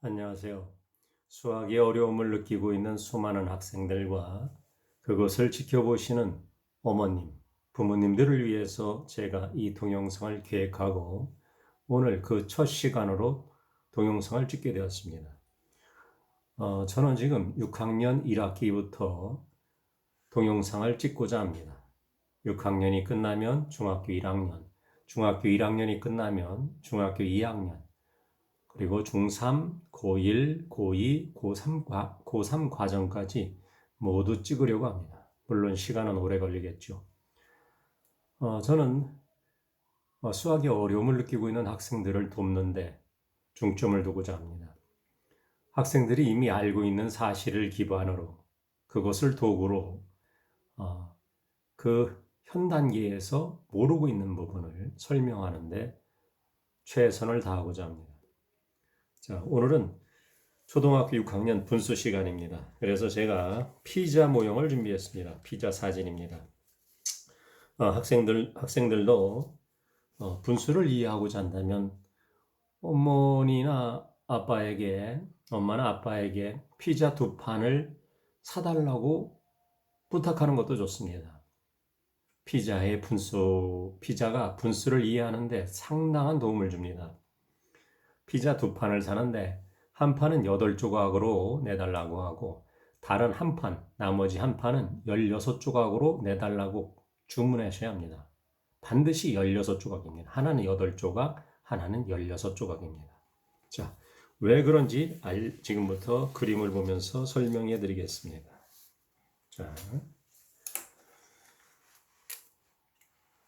안녕하세요. 수학의 어려움을 느끼고 있는 수많은 학생들과 그것을 지켜보시는 어머님, 부모님들을 위해서 제가 이 동영상을 기획하고 오늘 그 첫 시간으로 동영상을 찍게 되었습니다. 저는 지금 6학년 1학기부터 동영상을 찍고자 합니다. 6학년이 끝나면 중학교 1학년, 중학교 1학년이 끝나면 중학교 2학년, 그리고 중3, 고1, 고2, 고3 과정까지 모두 찍으려고 합니다. 물론 시간은 오래 걸리겠죠. 저는 수학의 어려움을 느끼고 있는 학생들을 돕는데 중점을 두고자 합니다. 학생들이 이미 알고 있는 사실을 기반으로 그것을 도구로 그 현 단계에서 모르고 있는 부분을 설명하는데 최선을 다하고자 합니다. 자, 오늘은 초등학교 6학년 분수 시간입니다. 그래서 제가 피자 모형을 준비했습니다. 피자 사진입니다. 학생들도 분수를 이해하고자 한다면 엄마나 아빠에게 피자 2판을 사달라고 부탁하는 것도 좋습니다. 피자가 분수를 이해하는데 상당한 도움을 줍니다. 피자 2판을 사는데 한 판은 8조각으로 내달라고 하고 다른 한 판, 나머지 한 판은 16조각으로 내달라고 주문하셔야 합니다. 반드시 16조각입니다. 하나는 8조각, 하나는 16조각입니다. 자, 왜 그런지 지금부터 그림을 보면서 설명해 드리겠습니다. 자,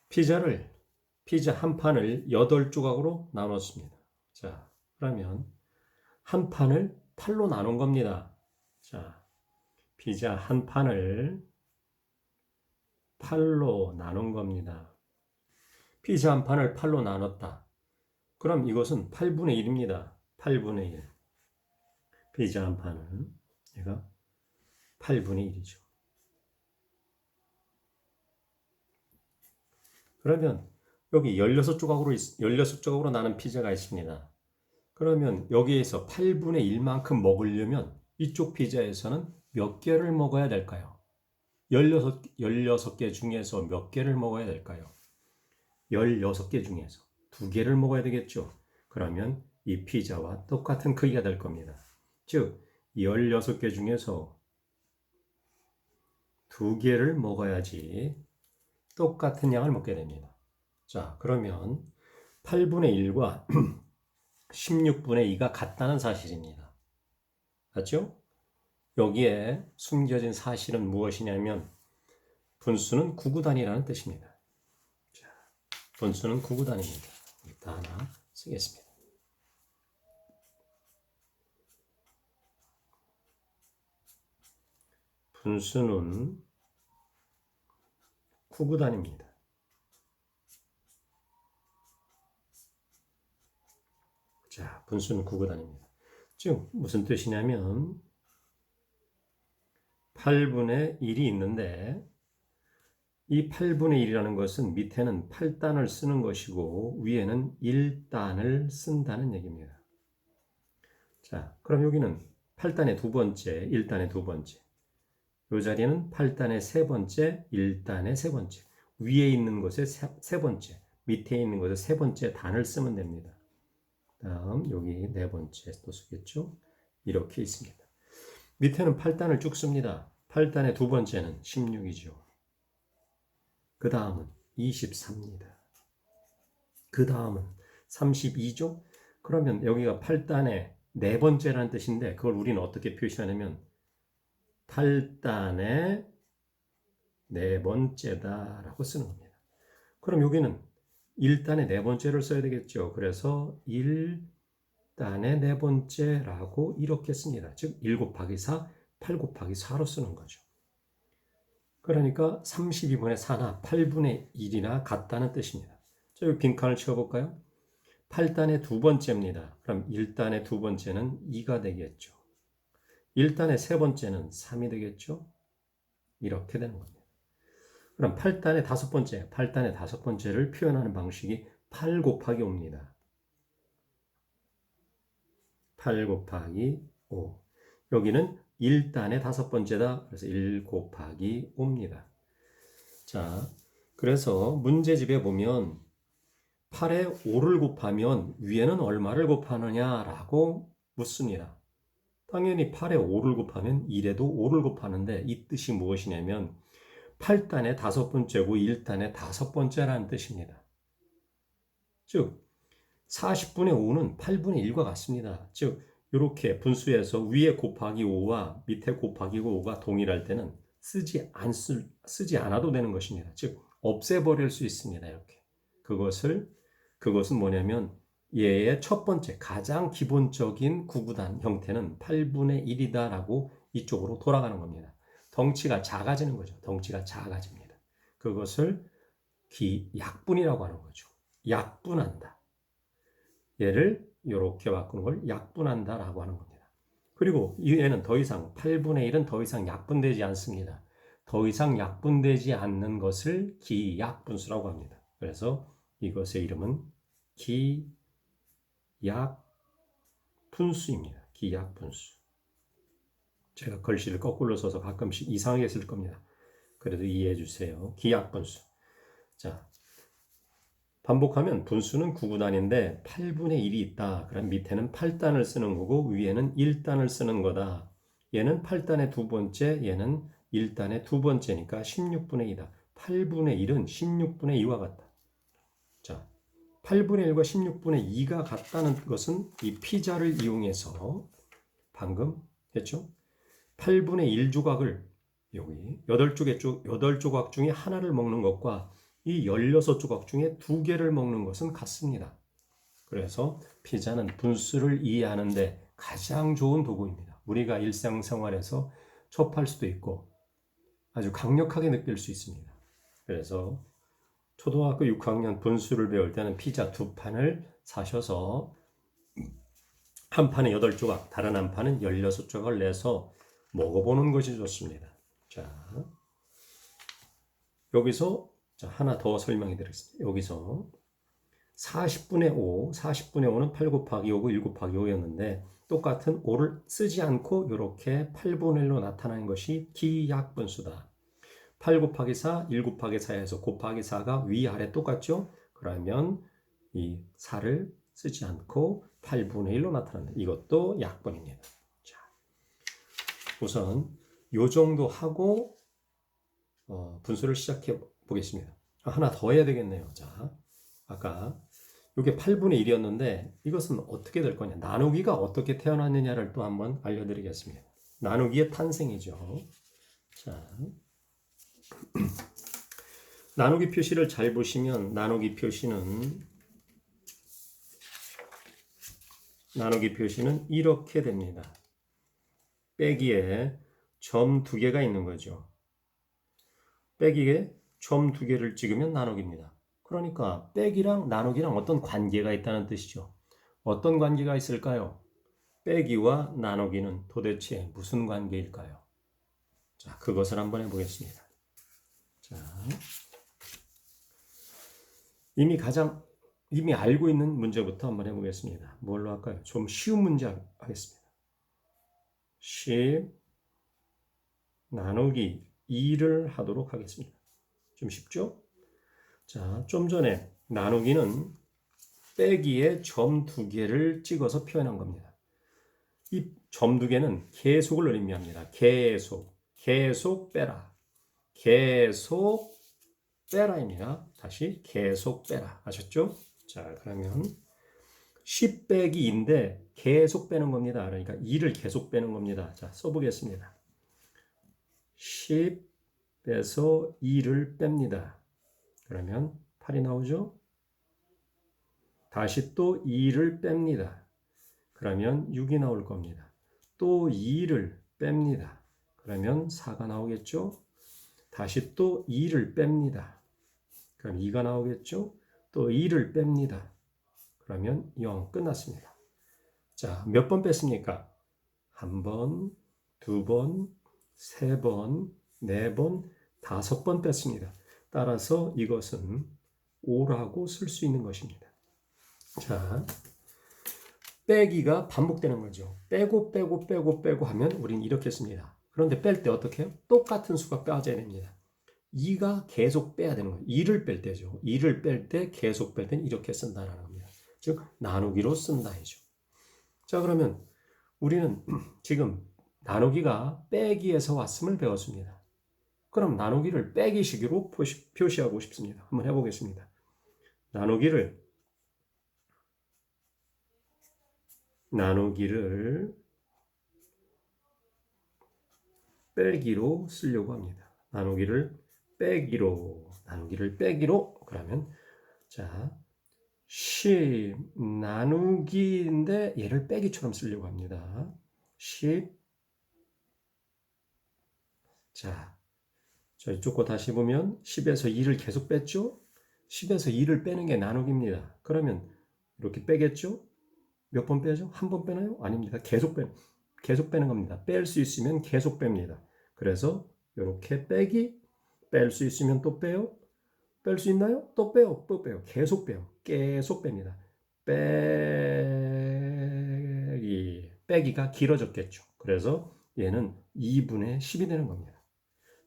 피자 한 판을 8조각으로 나눴습니다. 자, 그러면 한 판을 8로 나눈 겁니다. 자, 피자 한 판을 8로 나눈 겁니다. 피자 한 판을 8로 나눴다. 그럼 이것은 8분의 1입니다. 8분의 1. 피자 한 판은 얘가 8분의 1이죠. 그러면 여기 16조각으로 나눈 피자가 있습니다. 그러면 여기에서 8분의 1만큼 먹으려면 이쪽 피자에서는 몇 개를 먹어야 될까요? 16개 중에서 몇 개를 먹어야 될까요? 16개 중에서 2개를 먹어야 되겠죠. 그러면 이 피자와 똑같은 크기가 될 겁니다. 즉, 16개 중에서 2개를 먹어야지 똑같은 양을 먹게 됩니다. 자, 그러면 8분의 1과 16분의 2가 같다는 사실입니다. 맞죠? 여기에 숨겨진 사실은 무엇이냐면 분수는 구구단위라는 뜻입니다. 자, 분수는 구구단위입니다. 여기다 하나 쓰겠습니다. 분수는 구구단위입니다. 자, 분수는 구구단위입니다. 즉 무슨 뜻이냐면 8분의 1이 있는데 이 8분의 1이라는 것은 밑에는 8단을 쓰는 것이고 위에는 1단을 쓴다는 얘기입니다. 자, 그럼 여기는 8단의 두 번째, 1단의 두 번째. 이 자리는 8단의 세 번째, 1단의 세 번째. 위에 있는 것의 세 번째, 밑에 있는 것의 세 번째 단을 쓰면 됩니다. 다음 여기 네 번째 또 쓰겠죠? 이렇게 있습니다. 밑에는 8단을 쭉 씁니다. 8단의 두 번째는 16이죠. 그 다음은 23입니다. 그 다음은 32죠? 그러면 여기가 8단의 네 번째라는 뜻인데 그걸 우리는 어떻게 표시하냐면 8단의 네 번째다라고 쓰는 겁니다. 그럼 여기는 1단의 네 번째를 써야 되겠죠. 그래서 1단의 네 번째라고 이렇게 씁니다. 즉 1 곱하기 4, 8 곱하기 4로 쓰는 거죠. 그러니까 32분의 4나 8분의 1이나 같다는 뜻입니다. 자, 여기 빈칸을 채워볼까요? 8단의 두 번째입니다. 그럼 1단의 두 번째는 2가 되겠죠. 1단의 세 번째는 3이 되겠죠. 이렇게 되는 겁니다. 그럼 8단의 다섯 번째, 8단의 다섯 번째를 표현하는 방식이 8 곱하기 5입니다. 8 곱하기 5. 여기는 1단의 다섯 번째다. 그래서 1 곱하기 5입니다. 자, 그래서 문제집에 보면 8에 5를 곱하면 위에는 얼마를 곱하느냐라고 묻습니다. 당연히 8에 5를 곱하면 1에도 5를 곱하는데 이 뜻이 무엇이냐면 8단의 다섯 번째고 1단의 다섯 번째라는 뜻입니다. 즉 40분의 5는 8분의 1과 같습니다. 즉 이렇게 분수에서 위에 곱하기 5와 밑에 곱하기 5가 동일할 때는 쓰지 않아도 되는 것입니다. 즉 없애버릴 수 있습니다. 이렇게 그것은 뭐냐면 얘의 첫 번째 가장 기본적인 구구단 형태는 8분의 1이다라고 이쪽으로 돌아가는 겁니다. 덩치가 작아지는 거죠. 덩치가 작아집니다. 그것을 약분이라고 하는 거죠. 약분한다. 얘를 이렇게 바꾸는 걸 약분한다라고 하는 겁니다. 그리고 얘는 더 이상 8분의 1은 더 이상 약분되지 않습니다. 더 이상 약분되지 않는 것을 기약분수라고 합니다. 그래서 이것의 이름은 기약분수입니다. 기약분수. 제가 글씨를 거꾸로 써서 가끔씩 이상하게 쓸 겁니다. 그래도 이해해 주세요. 기약분수. 자, 반복하면 분수는 9구단인데 8분의 1이 있다. 그럼 밑에는 8단을 쓰는 거고 위에는 1단을 쓰는 거다. 얘는 8단의 두 번째, 얘는 1단의 두 번째니까 16분의 2다. 8분의 1은 16분의 2와 같다. 자, 8분의 1과 16분의 2가 같다는 것은 이 피자를 이용해서 방금 했죠? 8분의 1조각을 여기 8조각 중에 하나를 먹는 것과 이 16조각 중에 2개를 먹는 것은 같습니다. 그래서 피자는 분수를 이해하는데 가장 좋은 도구입니다. 우리가 일상생활에서 접할 수도 있고 아주 강력하게 느낄 수 있습니다. 그래서 초등학교 6학년 분수를 배울 때는 피자 2판을 사셔서 한 판에 8조각, 다른 한 판은 16조각을 내서 먹어보는 것이 좋습니다. 자, 여기서 하나 더 설명해 드리겠습니다. 여기서 40분의 5는 8 곱하기 5고 1 곱하기 5였는데 똑같은 5를 쓰지 않고 이렇게 8분의 1로 나타나는 것이 기약분수다. 8 곱하기 4, 1 곱하기 4에서 곱하기 4가 위아래 똑같죠? 그러면 이 4를 쓰지 않고 8분의 1로 나타난다. 이것도 약분입니다. 자, 우선 요 정도 하고 분수를 시작해 보겠습니다. 하나 더 해야 되겠네요. 자, 아까 이게 8분의 1이었는데 이것은 어떻게 될 거냐? 나누기가 어떻게 태어났느냐를 또 한번 알려드리겠습니다. 나누기의 탄생이죠. 자, 나누기 표시를 잘 보시면 나누기 표시는 이렇게 됩니다. 빼기에 점 2개가 있는 거죠. 빼기에 점 2개를 찍으면 나누기입니다. 그러니까 빼기랑 나누기랑 어떤 관계가 있다는 뜻이죠. 어떤 관계가 있을까요? 빼기와 나누기는 도대체 무슨 관계일까요? 자, 그것을 한번 해보겠습니다. 자, 이미 알고 있는 문제부터 한번 해보겠습니다. 뭘로 할까요? 좀 쉬운 문제 하겠습니다. 10 나누기 2를 하도록 하겠습니다. 좀 쉽죠? 자, 좀 전에 나누기는 빼기에 점 2개를 찍어서 표현한 겁니다. 이 점 2개는 계속을 의미합니다. 계속 빼라. 계속 빼라입니다. 다시 계속 빼라. 아셨죠? 자, 그러면 10 빼기 2인데 계속 빼는 겁니다. 그러니까 2를 계속 빼는 겁니다. 자, 써보겠습니다. 10 빼서 2를 뺍니다. 그러면 8이 나오죠? 다시 또 2를 뺍니다. 그러면 6이 나올 겁니다. 또 2를 뺍니다. 그러면 4가 나오겠죠? 다시 또 2를 뺍니다. 그럼 2가 나오겠죠? 또 2를 뺍니다. 그러면 0 끝났습니다. 자, 몇 번 뺐습니까? 한 번, 두 번, 세 번, 네 번, 다섯 번 뺐습니다. 따라서 이것은 5라고 쓸 수 있는 것입니다. 자, 빼기가 반복되는 거죠. 빼고 빼고 빼고 빼고 하면 우리는 이렇게 씁니다. 그런데 뺄 때 어떻게 해요? 똑같은 수가 빠져야 됩니다. 2가 계속 빼야 되는 거예요. 2를 뺄 때죠. 2를 뺄 때 계속 뺄 때는 이렇게 쓴다는 겁니다. 즉 나누기로 쓴다 이죠. 자, 그러면 우리는 지금 나누기가 빼기에서 왔음을 배웠습니다. 그럼 나누기를 빼기식으로 표시하고 싶습니다. 한번 해보겠습니다. 나누기를 빼기로 쓰려고 합니다. 나누기를 빼기로 그러면 자 10 나누기인데 얘를 빼기처럼 쓰려고 합니다. 10 자, 이쪽 거 다시 보면 10에서 2를 계속 뺐죠? 10에서 2를 빼는 게 나누기입니다. 그러면 이렇게 빼겠죠? 몇 번 빼죠? 한 번 빼나요? 아닙니다. 계속 빼는 겁니다. 뺄 수 있으면 계속 뺍니다. 그래서 이렇게 빼기, 뺄 수 있으면 또 빼요. 뺄 수 있나요? 또 빼요. 또 빼요. 계속 빼요. 계속 뺍니다. 빼기가 길어졌겠죠. 그래서 얘는 2분의 10이 되는 겁니다.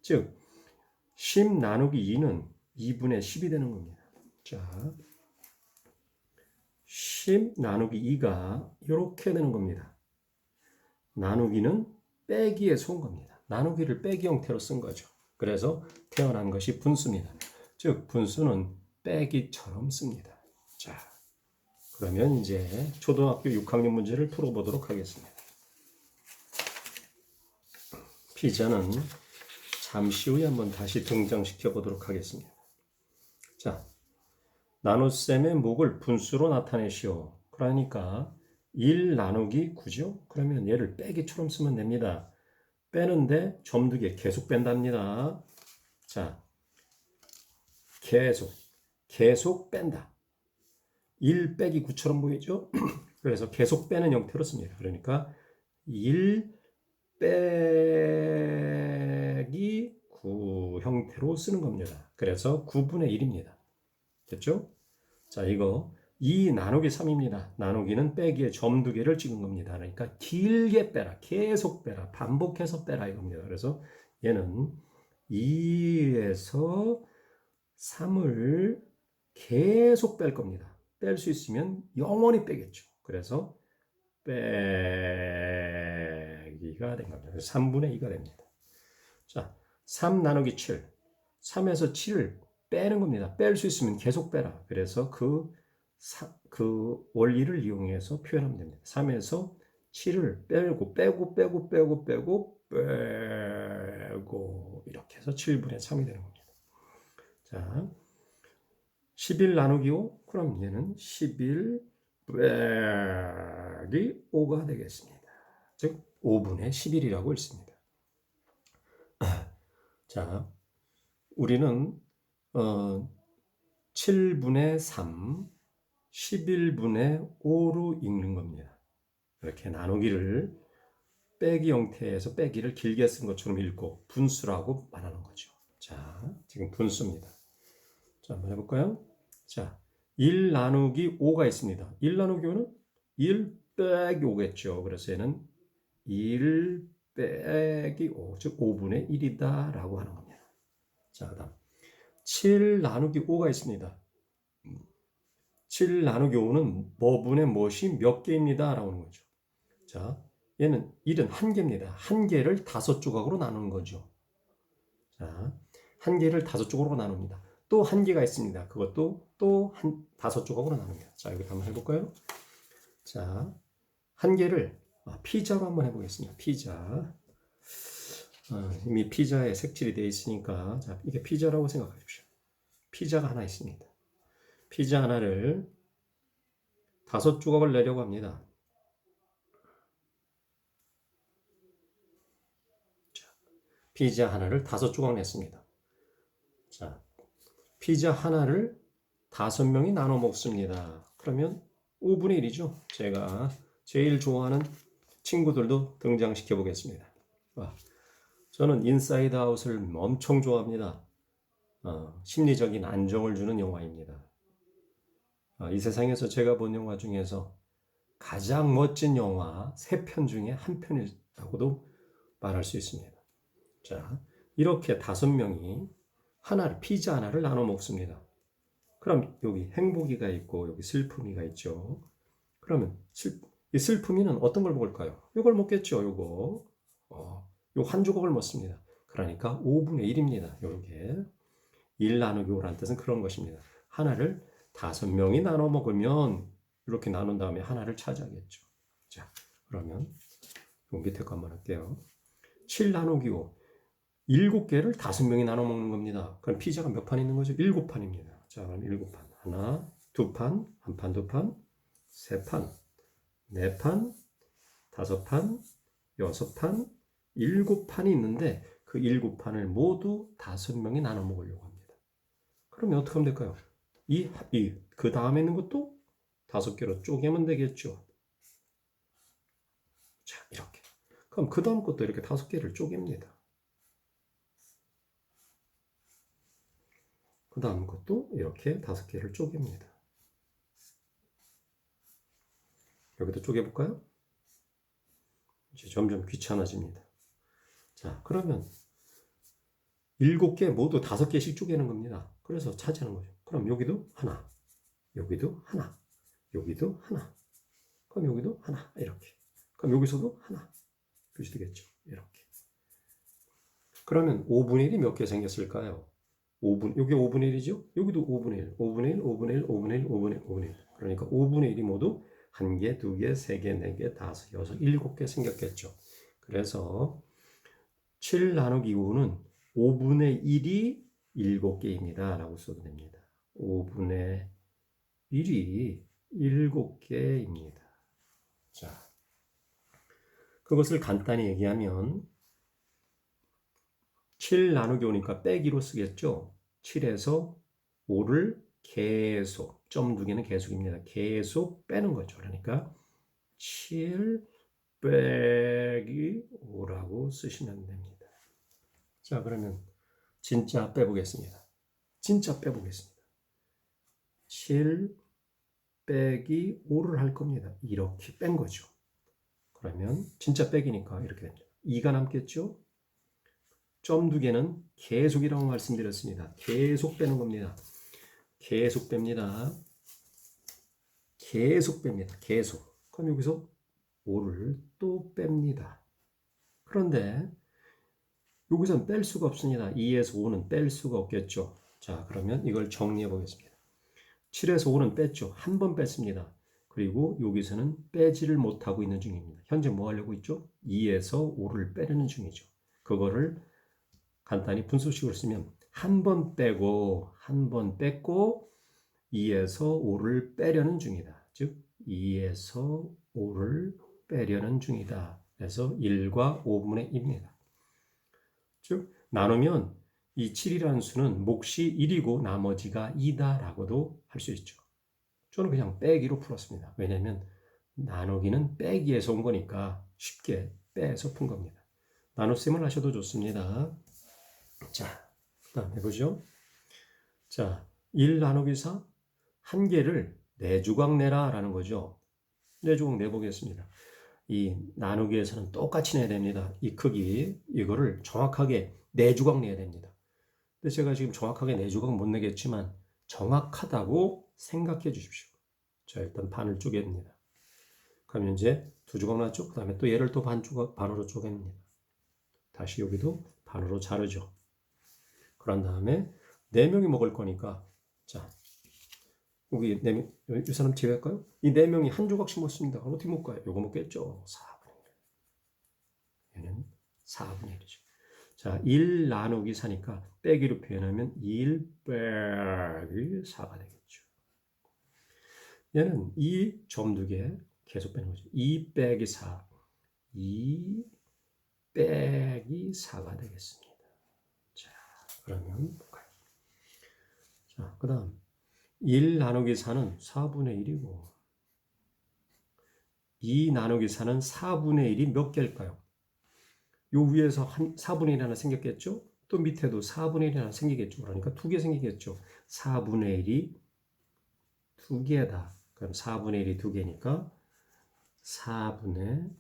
즉 10 나누기 2는 2분의 10이 되는 겁니다. 자, 10 나누기 2가 이렇게 되는 겁니다. 나누기는 빼기에서 온 겁니다. 나누기를 빼기 형태로 쓴 거죠. 그래서 태어난 것이 분수입니다. 즉 분수는 빼기처럼 씁니다. 자, 그러면 이제 초등학교 6학년 문제를 풀어보도록 하겠습니다. 피자는 잠시 후에 한번 다시 등장시켜 보도록 하겠습니다. 자, 나눗셈의 목을 분수로 나타내시오. 그러니까 1 나누기 9죠? 그러면 얘를 빼기처럼 쓰면 됩니다. 빼는데 점두개 계속 뺀답니다. 자, 계속 뺀다. 1 빼기 9처럼 보이죠? 그래서 계속 빼는 형태로 씁니다. 그러니까 1 빼기 9 형태로 쓰는 겁니다. 그래서 9분의 1입니다. 됐죠? 자, 이거 2 나누기 3입니다. 나누기는 빼기에 점 두 개를 찍은 겁니다. 그러니까 길게 빼라, 계속 빼라, 반복해서 빼라 이겁니다. 그래서 얘는 2에서 3을 계속 뺄 겁니다. 뺄 수 있으면 영원히 빼겠죠. 그래서 빼기가 된 겁니다. 3분의 2가 됩니다. 자, 3 나누기 7. 3에서 7을 빼는 겁니다. 뺄 수 있으면 계속 빼라. 그래서 그 원리를 이용해서 표현하면 됩니다. 3에서 7을 빼고 이렇게 해서 7분의 3이 되는 겁니다. 자, 11 나누기 5. 그럼 얘는 11 빼기 5가 되겠습니다. 즉 5분의 11이라고 읽습니다. 자, 우리는 7분의 3, 11분의 5로 읽는 겁니다. 이렇게 나누기를 빼기 형태에서 빼기를 길게 쓴 것처럼 읽고 분수라고 말하는 거죠. 자, 지금 분수입니다. 자, 한번 해볼까요? 자, 1 나누기 5가 있습니다. 1 나누기 5는 1 빼기 5겠죠. 그래서 얘는 1 빼기 5, 즉 5분의 1이다 라고 하는 겁니다. 자, 그 다음 7 나누기 5가 있습니다. 7 나누기 5는 뭐분의 무엇이 몇 개입니다 라고 하는 거죠. 자, 얘는 1은 한 개입니다. 한 개를 5조각으로 나누는 거죠. 자, 한 개를 5조각으로 나눕니다. 또 한 개가 있습니다. 그것도 또 5조각으로 나눕니다. 자, 여기 한번 해볼까요? 자, 한 개를 피자로 한번 해보겠습니다. 피자. 이미 피자에 색칠이 되어 있으니까 자, 이게 피자라고 생각하십시오. 피자가 하나 있습니다. 피자 하나를 5조각을 내려고 합니다. 자, 피자 하나를 5조각 냈습니다. 자, 피자 하나를 5명이 나눠 먹습니다. 그러면 5분의 1이죠. 제가 제일 좋아하는 친구들도 등장시켜 보겠습니다. 저는 인사이드 아웃을 엄청 좋아합니다. 심리적인 안정을 주는 영화입니다. 이 세상에서 제가 본 영화 중에서 가장 멋진 영화 3편 중에 한 편이라고도 말할 수 있습니다. 자, 이렇게 5명이 피자 하나를 나눠 먹습니다. 그럼 여기 행복이가 있고 여기 슬픔이가 있죠. 그러면 이 슬픔이는 어떤 걸 먹을까요? 이걸 먹겠죠. 요거. 요 한 조각을 먹습니다. 그러니까 5분의 1입니다. 요렇게 1 나누기 5라는 뜻은 그런 것입니다. 하나를 5명이 나눠 먹으면 이렇게 나눈 다음에 하나를 차지하겠죠. 자, 그러면 요 밑에 거 한번 할게요. 7 나누기 5. 7개를 5명이 나눠 먹는 겁니다. 그럼 피자가 몇 판 있는 거죠? 7판입니다. 자, 그럼 7판. 하나, 2판, 1판, 2판, 3판, 4판, 5판, 6판, 7판이 있는데 그 7판을 모두 5명이 나눠 먹으려고 합니다. 그러면 어떻게 하면 될까요? 그 다음에 있는 것도 5개로 쪼개면 되겠죠. 자, 이렇게. 그럼 그 다음 것도 이렇게 5개를 쪼갭니다. 그 다음 것도 이렇게 5개를 쪼갭니다. 여기도 쪼개볼까요? 이제 점점 귀찮아집니다. 자, 그러면 7개 모두 5개씩 쪼개는 겁니다. 그래서 차지하는 거죠. 그럼 여기도 하나, 여기도 하나, 여기도 하나, 그럼 여기도 하나, 이렇게. 그럼 여기서도 하나, 표시되겠죠. 이렇게. 그러면 5분의 1이 몇 개 생겼을까요? 여기 5분의 1이죠? 여기도 5분의 1, 5분의 1, 5분의 1, 5분의 1, 5분의 1, 5분의 1. 그러니까 5분의 1이 모두 1개, 2개, 3개, 4개, 5, 6, 7개 생겼겠죠. 그래서 7 나누기 5는 5분의 1이 7개입니다. 라고 써도 됩니다. 5분의 1이 7개입니다. 자, 그것을 간단히 얘기하면 7 나누기 5니까 빼기로 쓰겠죠. 7에서 5를 계속, 점 2개는 계속입니다. 계속 빼는 거죠. 그러니까 7 빼기 5라고 쓰시면 됩니다. 자, 그러면 진짜 빼보겠습니다. 진짜 빼보겠습니다. 7 빼기 5를 할 겁니다. 이렇게 뺀 거죠. 그러면 진짜 빼기니까 이렇게 됩니다. 2가 남겠죠? 점 2개는 계속이라고 말씀드렸습니다. 계속 빼는 겁니다. 계속 뺍니다. 계속 뺍니다. 계속. 그럼 여기서 5를 또 뺍니다. 그런데 여기서는 뺄 수가 없습니다. 2에서 5는 뺄 수가 없겠죠. 자, 그러면 이걸 정리해 보겠습니다. 7에서 5는 뺐죠. 한 번 뺐습니다. 그리고 여기서는 빼지를 못하고 있는 중입니다. 현재 뭐 하려고 있죠? 2에서 5를 빼려는 중이죠. 그거를 간단히 분수식으로 쓰면 한 번 빼고 한 번 뺐고 2에서 5를 빼려는 중이다. 즉 2에서 5를 빼려는 중이다. 그래서 1과 5분의 1입니다. 즉 나누면 이 7이라는 수는 몫이 1이고 나머지가 2다라고도 할 수 있죠. 저는 그냥 빼기로 풀었습니다. 왜냐하면 나누기는 빼기에서 온 거니까 쉽게 빼서 푼 겁니다. 나눗셈을 하셔도 좋습니다. 자, 그 다음 해보죠. 자, 1 나누기 4, 한 개를 4조각 내라 라는 거죠. 4조각 내보겠습니다. 이 나누기에서는 똑같이 내야 됩니다. 이 크기, 이거를 정확하게 4조각 내야 됩니다. 근데 제가 지금 정확하게 4조각 못 내겠지만 정확하다고 생각해 주십시오. 자, 일단 반을 쪼갭니다. 그럼 이제 2조각 났죠? 그 다음에 또 얘를 또 반으로 쪼갭니다. 다시 여기도 반으로 자르죠. 그런 다음에 4명이 먹을 거니까, 자, 여기 4명, 이 사람 제외할까요? 이 4명이 한 조각씩 먹습니다. 그럼 어떻게 먹을까요? 요거 먹겠죠? 4분의 1. 얘는 4분의 1이죠. 자, 1 나누기 4니까 빼기로 표현하면 1 빼기 4가 되겠죠. 얘는 2 점 2개 계속 빼는 거죠. 2 빼기 4. 2 빼기 4가 되겠습니다. 자, 그러면 볼까요? 자, 그 다음 1 나누기 4는 4분의 1이고 2 나누기 4는 4분의 1이 몇 개일까요? 요 위에서 한 4분의 1 하나 생겼겠죠? 또 밑에도 4분의 1 하나 생기겠죠? 그러니까 2개 생기겠죠? 4분의 1이 2개다. 그럼 4분의 1이 2개니까 4분의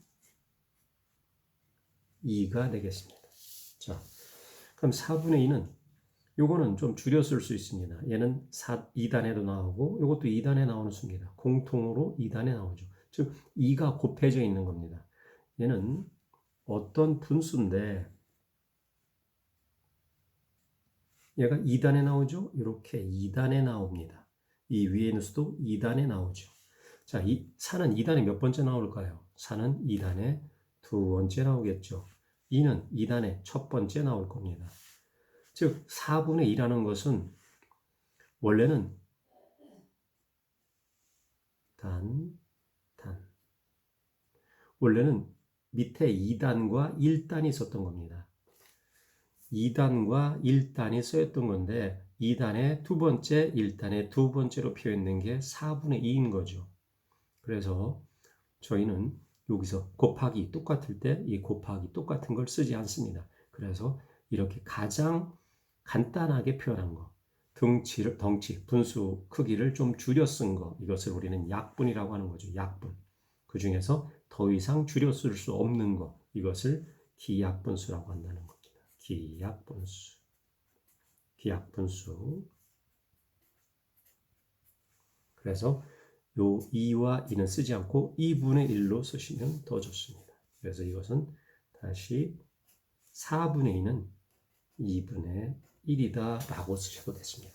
2가 되겠습니다. 자, 그럼 4분의 2는 요거는 좀 줄여 쓸 수 있습니다. 얘는 2단에도 나오고 요것도 2단에 나오는 수입니다. 공통으로 2단에 나오죠. 즉 2가 곱해져 있는 겁니다. 얘는 어떤 분수인데 얘가 2단에 나오죠? 이렇게 2단에 나옵니다. 이 위에 있는 수도 2단에 나오죠. 자, 4는 2단에 몇 번째 나올까요? 4는 2단에 두 번째 나오겠죠. 2는 2단에 첫 번째 나올 겁니다. 즉 4분의 2라는 것은 원래는 원래는 밑에 2단과 1단이 있었던 겁니다. 2단과 1단이 쓰였던 건데 2단의 두 번째, 1단의 두 번째로 표현된 게 4분의 2인 거죠. 그래서 저희는 여기서 곱하기 똑같을 때 이 곱하기 똑같은 걸 쓰지 않습니다. 그래서 이렇게 가장 간단하게 표현한 거, 덩치, 분수 크기를 좀 줄여 쓴 거, 이것을 우리는 약분이라고 하는 거죠. 약분. 그 중에서 더 이상 줄여 쓸 수 없는 거, 이것을 기약분수라고 한다는 겁니다. 기약분수. 기약분수. 그래서 요 2와 2는 쓰지 않고 2분의 1로 쓰시면 더 좋습니다. 그래서 이것은 다시 4분의 2는 2분의 1이다 라고 쓰셔도 됐습니다.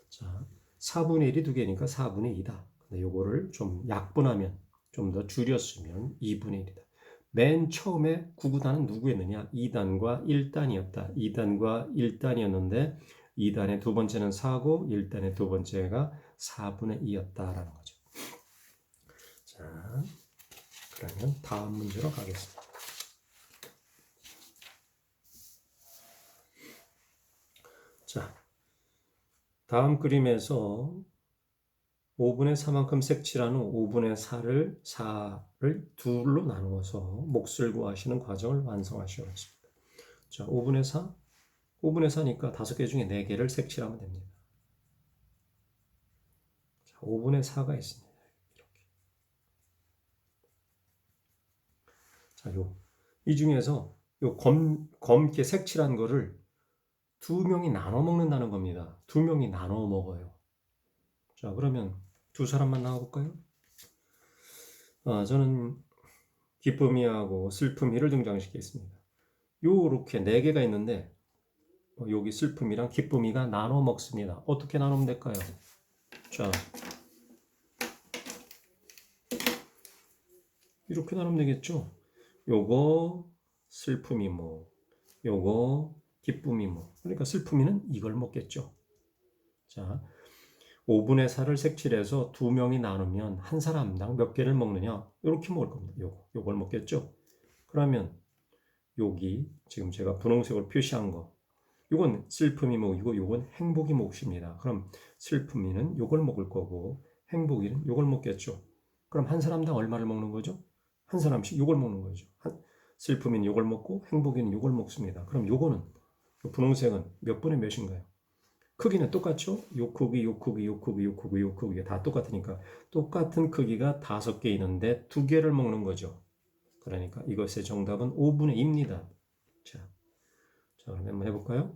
자, 4분의 1이 두 개니까 4분의 2다. 근데 요거를 좀 약분하면, 좀 더 줄여 쓰면 2분의 1이다. 맨 처음에 구구단은 누구였느냐? 2단과 1단이었다. 2단과 1단이었는데 2단의 두 번째는 4고 1단의 두 번째가 4분의 2였다라는 거죠. 자, 그러면 다음 문제로 가겠습니다. 자, 다음 그림에서 5분의 4만큼 색칠한 후 5분의 4를 둘로 나누어서 몫을 구하시는 과정을 완성하시겠습니다. 자, 5분의 4? 5분의 4니까 5개 중에 4개를 색칠하면 됩니다. 자, 5분의 4가 있습니다. 이렇게. 자, 이 중에서 검게 색칠한 거를 두 명이 나눠 먹는다는 겁니다. 두 명이 나눠 먹어요. 자, 그러면 두 사람만 나와볼까요? 저는 기쁨이하고 슬픔이를 등장시키겠습니다. 요렇게 4개가 있는데 여기 슬픔이랑 기쁨이가 나눠 먹습니다. 어떻게 나누면 될까요? 자, 이렇게 나누면 되겠죠? 요거 슬픔이 뭐, 요거 기쁨이 뭐. 그러니까 슬픔이는 이걸 먹겠죠. 자, 5분의 4를 색칠해서 두 명이 나누면 한 사람당 몇 개를 먹느냐? 이렇게 먹을 겁니다. 요걸 먹겠죠? 그러면 여기 지금 제가 분홍색으로 표시한 거 요건 슬픔이 먹이고 요건 행복이 몫입니다. 그럼 슬픔이는 요걸 먹을 거고 행복이는 요걸 먹겠죠. 그럼 한 사람당 얼마를 먹는 거죠? 한 사람씩 요걸 먹는 거죠. 슬픔이는 요걸 먹고 행복이는 요걸 먹습니다. 그럼 요거는 분홍색은 몇 분의 몇인가요? 크기는 똑같죠? 요 크기, 요 크기, 요 크기, 요 크기, 요 크기가 다 똑같으니까 똑같은 크기가 5개 있는데 2개를 먹는 거죠. 그러니까 이것의 정답은 5분의 2입니다. 자, 그럼 한번 해볼까요?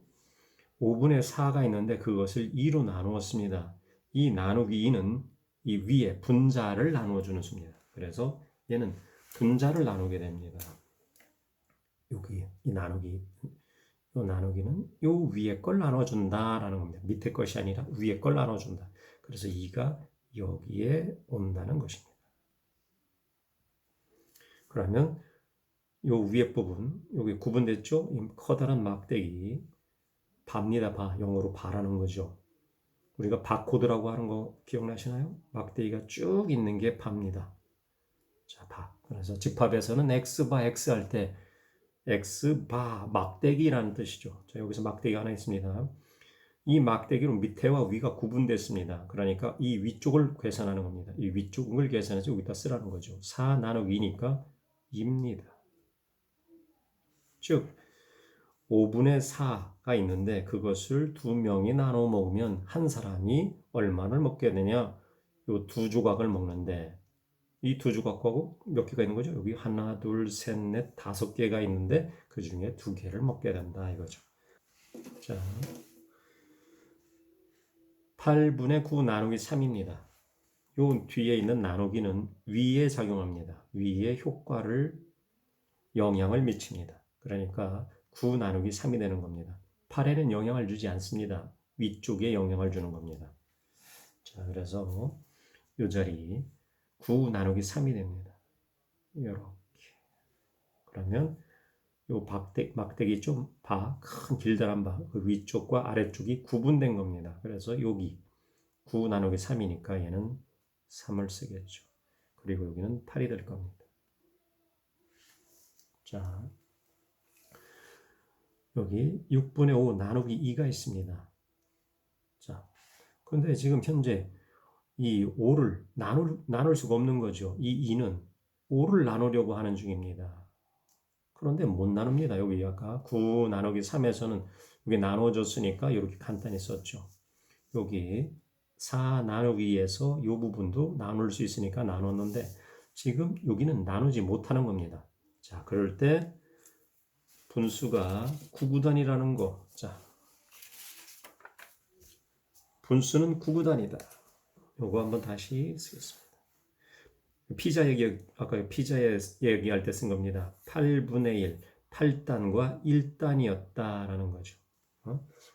5분의 4가 있는데 그것을 2로 나누었습니다. 이 나누기 2는 이 위에 분자를 나누어주는 수입니다. 그래서 얘는 분자를 나누게 됩니다. 여기 이 나누기는 요 위에 걸 나눠준다라는 겁니다. 밑에 것이 아니라 위에 걸 나눠준다. 그래서 2가 여기에 온다는 것입니다. 그러면 요 위에 부분, 여기 구분됐죠? 이 커다란 막대기, 바입니다. 바, 영어로 바라는 거죠. 우리가 바코드라고 하는 거 기억나시나요? 막대기가 쭉 있는 게 바입니다. 자, 바. 그래서 집합에서는 X바 X 할 때 X바 막대기라는 뜻이죠. 자, 여기서 막대기 하나 있습니다. 이 막대기로 밑에와 위가 구분됐습니다. 그러니까 이 위쪽을 계산하는 겁니다. 이 위쪽을 계산해서 여기다 쓰라는 거죠. 4 나누기 2니까 2입니다. 즉 5분의 4가 있는데 그것을 두 명이 나눠 먹으면 한 사람이 얼마를 먹게 되냐? 요 두 조각을 먹는데 이 두 조각하고 몇 개가 있는 거죠? 여기 하나, 둘, 셋, 넷, 다섯 개가 있는데 그 중에 두 개를 먹게 된다 이거죠. 자, 8분의 9 나누기 3입니다. 요 뒤에 있는 나누기는 위에 작용합니다. 위에 효과를 영향을 미칩니다. 그러니까 9 나누기 3이 되는 겁니다. 8에는 영향을 주지 않습니다. 위쪽에 영향을 주는 겁니다. 자, 그래서 이 자리 9 나누기 3이 됩니다. 이렇게. 그러면 요 막대기 좀 큰 길다란 그 위쪽과 아래쪽이 구분된 겁니다. 그래서 여기 9 나누기 3이니까 얘는 3을 쓰겠죠. 그리고 여기는 8이 될 겁니다. 자, 여기 6분의 5 나누기 2가 있습니다. 자, 근데 지금 현재 이 5를 나눌 수가 없는 거죠. 이 2는 5를 나누려고 하는 중입니다. 그런데 못 나눕니다. 여기 아까 9 나누기 3에서는 여기 나눠졌으니까 이렇게 간단히 썼죠. 여기 4 나누기에서 이 부분도 나눌 수 있으니까 나눴는데 지금 여기는 나누지 못하는 겁니다. 자, 그럴 때 분수가 구구단이라는 거. 자, 분수는 구구단이다. 요거 한번 다시 쓰겠습니다. 아까 피자 얘기할 때 쓴 겁니다. 8분의 1, 8단과 1단이었다라는 거죠.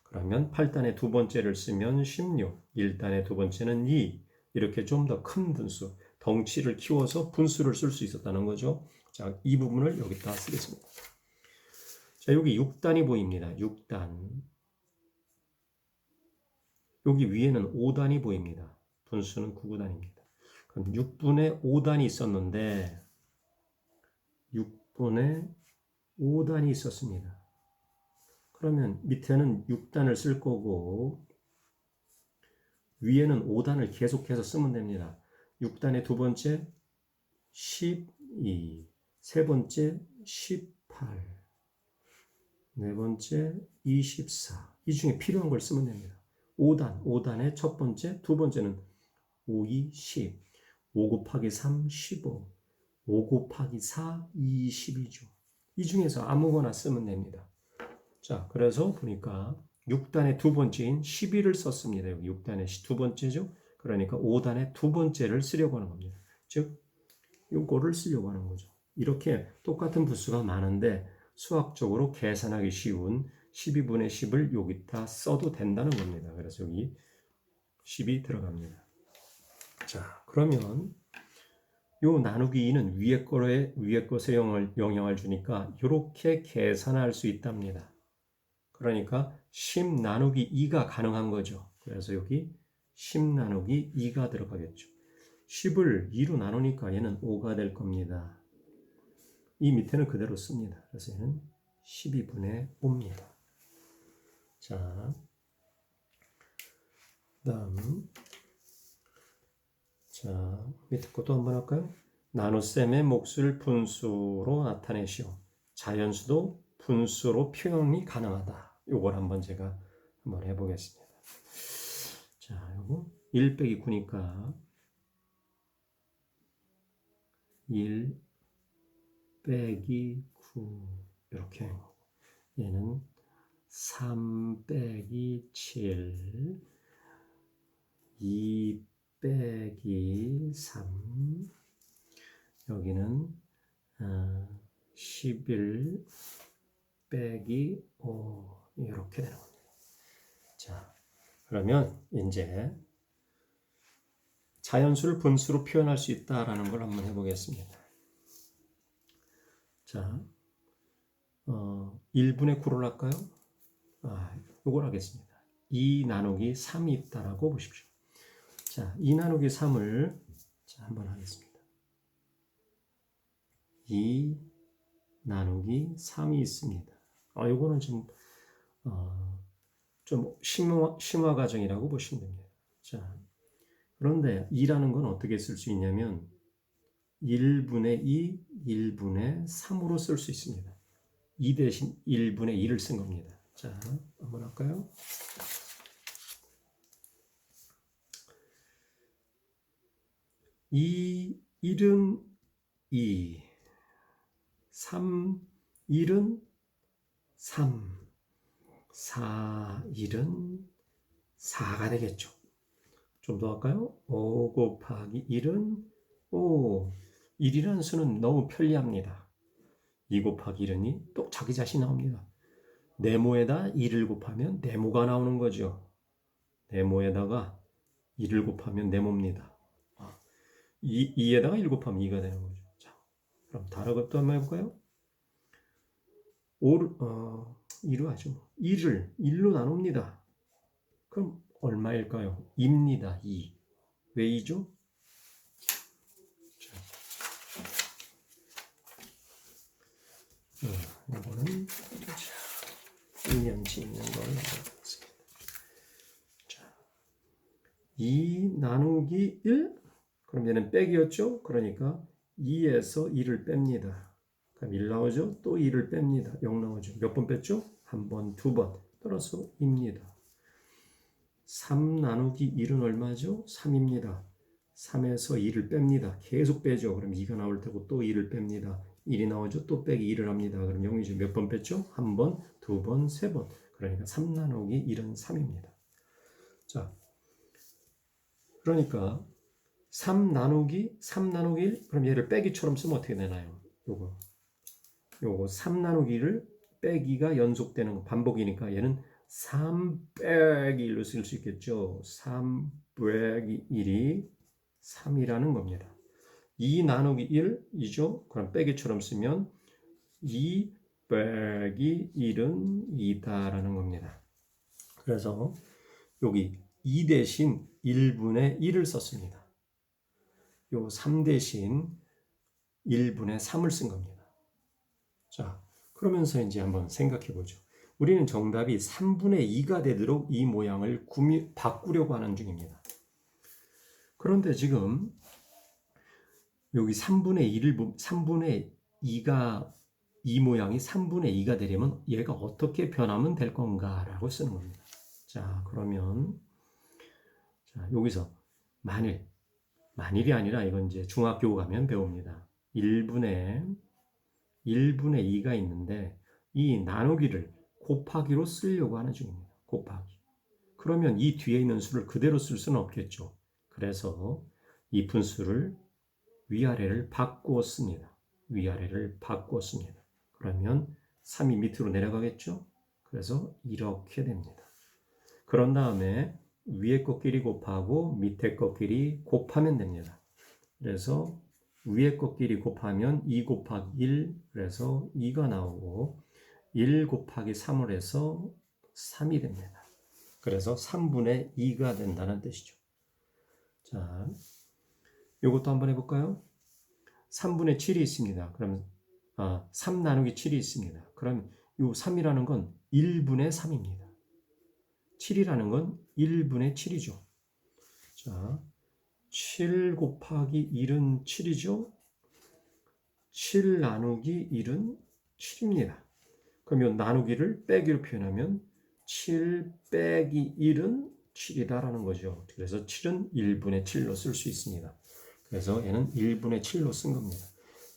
그러면 8단의 두 번째를 쓰면 16, 1단의 두 번째는 2, 이렇게 좀 더 큰 분수, 덩치를 키워서 분수를 쓸 수 있었다는 거죠. 자, 이 부분을 여기다 쓰겠습니다. 자, 여기 6단이 보입니다. 6단. 여기 위에는 5단이 보입니다. 분수는 9구단입니다. 그럼 6분의 5단이 있었는데 6분의 5단이 있었습니다. 그러면 밑에는 6단을 쓸 거고 위에는 5단을 계속해서 쓰면 됩니다. 6단의 두 번째 12, 세 번째 18, 네 번째 24. 이 중에 필요한 걸 쓰면 됩니다. 5단의 첫 번째, 두 번째는 5, 2, 10, 5 곱하기 3, 15, 5 곱하기 4, 22죠. 이 중에서 아무거나 쓰면 됩니다. 자, 그래서 보니까 6단의 두 번째인 12를 썼습니다. 여기 6단의 두 번째죠. 그러니까 5단의 두 번째를 쓰려고 하는 겁니다. 즉, 요거를 쓰려고 하는 거죠. 이렇게 똑같은 부수가 많은데 수학적으로 계산하기 쉬운 12분의 10을 여기다 써도 된다는 겁니다. 그래서 여기 10이 들어갑니다. 자, 그러면 요 나누기 2는 위에 것에 영향을 주니까 이렇게 계산할 수 있답니다. 그러니까 10 나누기 2가 가능한 거죠. 그래서 여기 10 나누기 2가 들어가겠죠. 10을 2로 나누니까 얘는 5가 될 겁니다. 이 밑에는 그대로 씁니다. 그래서 얘는 12분의 5입니다. 자, 다음 자, 밑에 것도 한번 할까요? 나눗셈의 몫을 분수로 나타내시오. 자연수도 분수로 표현이 가능하다. 요걸 한번 제가 한번 해보겠습니다. 자, 요거 1 빼기 9니까 1 빼기 9 이렇게 얘는 3 빼기 7 2 빼기 3 여기는 11 빼기 5 이렇게 되는 겁니다. 자, 그러면 이제 자연수를 분수로 표현할 수 있다라는 걸 한번 해보겠습니다. 자, 1분의 9를 할까요? 이걸 하겠습니다. 2 나누기 3이 있다라고 보십시오. 자, 2 나누기 3을 자, 한번 하겠습니다. 2 나누기 3이 있습니다. 요거는 좀 좀 심화 과정이라고 보시면 됩니다. 자, 그런데 2라는 건 어떻게 쓸 수 있냐면 1분의 2, 1분의 3으로 쓸 수 있습니다. 2 대신 1분의 2를 쓴 겁니다. 자, 한번 할까요? 2, 1은 2, 3, 1은 3, 4, 1은 4가 되겠죠. 좀 더 할까요? 5 곱하기 1은 5. 1이라는 수는 너무 편리합니다. 2 곱하기 1은 2, 또 자기 자신 나옵니다. 네모에다 2를 곱하면 네모가 나오는 거죠. 네모에다가 2를 곱하면 네모입니다. 2에다가 1 곱하면 2가 되는 거죠. 자, 그럼 다른 것도 한번 해볼까요? 2로 하죠. 2를 1로 나눕니다. 그럼 얼마일까요? 2입니다. 2. 왜 2죠? 이거는 2년치 있는 걸 만들었습니다. 자, 2 나누기 1? 그럼 얘는 빼기였죠? 그러니까 2에서 2를 뺍니다. 그럼 1 나오죠? 또 2를 뺍니다. 0 나오죠? 몇 번 뺐죠? 한 번, 두 번. 따라서 2입니다. 3 나누기 1은 얼마죠? 3입니다. 3에서 2를 뺍니다. 계속 빼죠. 그럼 2가 나올 테고 또 2를 뺍니다. 1이 나오죠? 또 빼기 2를 합니다. 그럼 0이죠. 몇 번 뺐죠? 한 번, 두 번, 세 번. 그러니까 3 나누기 1은 3입니다. 자, 그러니까 3 나누기 1, 그럼 얘를 빼기처럼 쓰면 어떻게 되나요? 요거 3 나누기 1을 빼기가 연속되는 반복이니까 얘는 3 빼기 1로 쓸 수 있겠죠. 3 빼기 1이 3이라는 겁니다. 2 나누기 1이죠. 그럼 빼기처럼 쓰면 2 빼기 1은 2다라는 겁니다. 그래서 여기 2 대신 1분의 1을 썼습니다. 요 3 대신 1분의 3을 쓴 겁니다. 자, 그러면서 이제 한번 생각해 보죠. 우리는 정답이 3분의 2가 되도록 이 모양을 바꾸려고 하는 중입니다. 그런데 지금 여기 3분의 2가 이 모양이 3분의 2가 되려면 얘가 어떻게 변하면 될 건가라고 쓰는 겁니다. 자, 그러면 여기서 만일이 아니라 이건 이제 중학교 가면 배웁니다. 1분의 2가 있는데 이 나누기를 곱하기로 쓰려고 하는 중입니다. 곱하기. 그러면 이 뒤에 있는 수를 그대로 쓸 수는 없겠죠. 그래서 이 분수를 위아래를 바꾸어 씁니다. 위아래를 바꾸어 씁니다. 그러면 3이 밑으로 내려가겠죠. 그래서 이렇게 됩니다. 그런 다음에 위에 것끼리 곱하고 밑에 것끼리 곱하면 됩니다. 그래서 위에 것끼리 곱하면 2 곱하기 1, 그래서 2가 나오고 1 곱하기 3을 해서 3이 됩니다. 그래서 3분의 2가 된다는 뜻이죠. 자, 이것도 한번 해볼까요? 3분의 7이 있습니다. 그럼 3 나누기 7이 있습니다. 그럼 이 3이라는 건 1분의 3입니다. 7이라는 건 1분의 7이죠. 자, 7 곱하기 1은 7이죠. 7 나누기 1은 7입니다. 그럼 이 나누기를 빼기로 표현하면 7 빼기 1은 7이다라는 거죠. 그래서 7은 1분의 7로 쓸 수 있습니다. 그래서 얘는 1분의 7로 쓴 겁니다.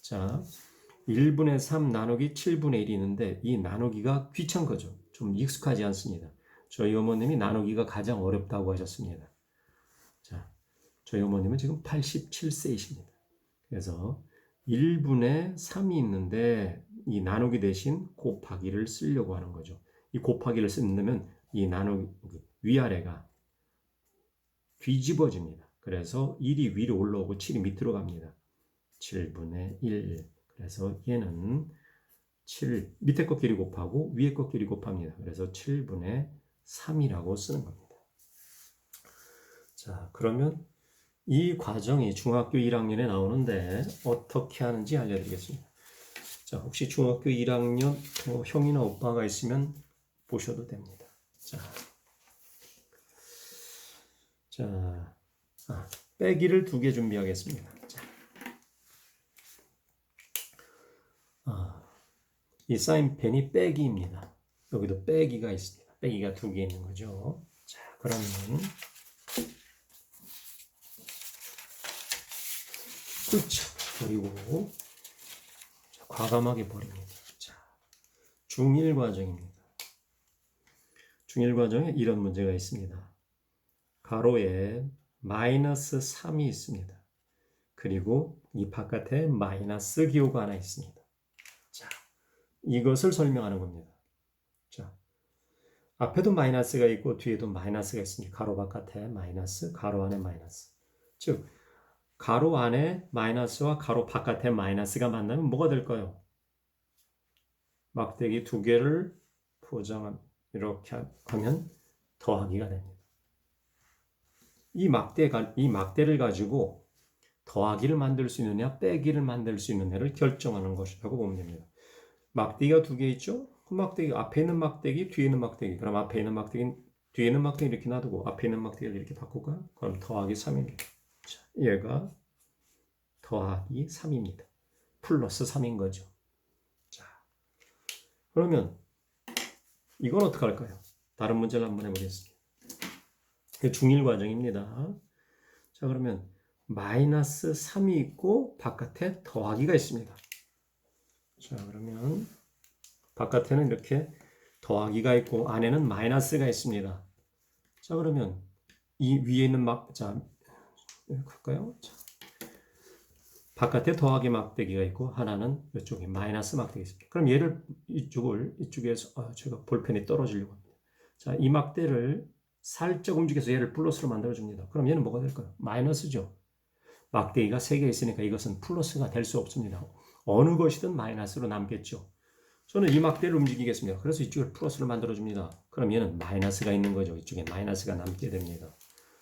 자, 1분의 3 나누기 7분의 1이 있는데 이 나누기가 귀찮은 거죠. 좀 익숙하지 않습니다. 저희 어머님이 나누기가 가장 어렵다고 하셨습니다. 자, 저희 어머님은 지금 87세이십니다. 그래서 1분의 3이 있는데 이 나누기 대신 곱하기를 쓰려고 하는 거죠. 이 곱하기를 쓰면 이 나누기 위아래가 뒤집어집니다. 그래서 1이 위로 올라오고 7이 밑으로 갑니다. 7분의 1. 그래서 얘는 7 밑에 것끼리 곱하고 위에 것끼리 곱합니다. 그래서 7분의 3이라고 쓰는 겁니다. 자, 그러면 이 과정이 중학교 1학년에 나오는데 어떻게 하는지 알려드리겠습니다. 자, 혹시 중학교 1학년 형이나 오빠가 있으면 보셔도 됩니다. 자, 자, 빼기를 2개 준비하겠습니다. 자, 이 사인펜이 빼기입니다. 여기도 빼기가 있습니다. 빼기가 2개 있는 거죠. 자, 그러면 그렇죠. 그리고 과감하게 버립니다. 자, 중1 과정입니다. 중1 과정에 이런 문제가 있습니다. 가로에 마이너스 3이 있습니다. 그리고 이 바깥에 마이너스 기호가 하나 있습니다. 자, 이것을 설명하는 겁니다. 자, 앞에도 마이너스가 있고 뒤에도 마이너스가 있습니다. 가로 바깥에 마이너스, 가로 안에 마이너스. 즉, 가로 안에 마이너스와 가로 바깥에 마이너스가 만나면 뭐가 될까요? 막대기 2개를 포장하면 이렇게 하면 더하기가 됩니다. 이 막대를 가지고 더하기를 만들 수 있느냐, 빼기를 만들 수 있느냐를 결정하는 것이라고 보면 됩니다. 막대기가 2개 있죠? 그 막대기, 앞에 있는 막대기, 뒤에 있는 막대기. 그럼 앞에 있는 막대기, 뒤에 있는 막대기 이렇게 놔두고 앞에 있는 막대기를 이렇게 바꿀까요? 그럼 더하기 3입니다. 자, 얘가 더하기 3입니다. 플러스 3인 거죠. 자, 그러면 이건 어떻게 할까요? 다른 문제를 한번 해보겠습니다. 중1 과정입니다. 자, 그러면 마이너스 3이 있고 바깥에 더하기가 있습니다. 자, 그러면 바깥에는 이렇게 더하기가 있고 안에는 마이너스가 있습니다. 자, 그러면 이 위에 있는 자, 이렇게 할까요? 자, 바깥에 더하기 막대기가 있고 하나는 이쪽에 마이너스 막대기가 있습니다. 그럼 얘를 이쪽에서 제가 볼펜이 떨어지려고 합니다. 자, 이 막대를 살짝 움직여서 얘를 플러스로 만들어줍니다. 그럼 얘는 뭐가 될까요? 마이너스죠. 막대기가 3개 있으니까 이것은 플러스가 될 수 없습니다. 어느 것이든 마이너스로 남겠죠. 저는 이 막대를 움직이겠습니다. 그래서 이쪽을 플러스로 만들어줍니다. 그럼 얘는 마이너스가 있는 거죠. 이쪽에 마이너스가 남게 됩니다.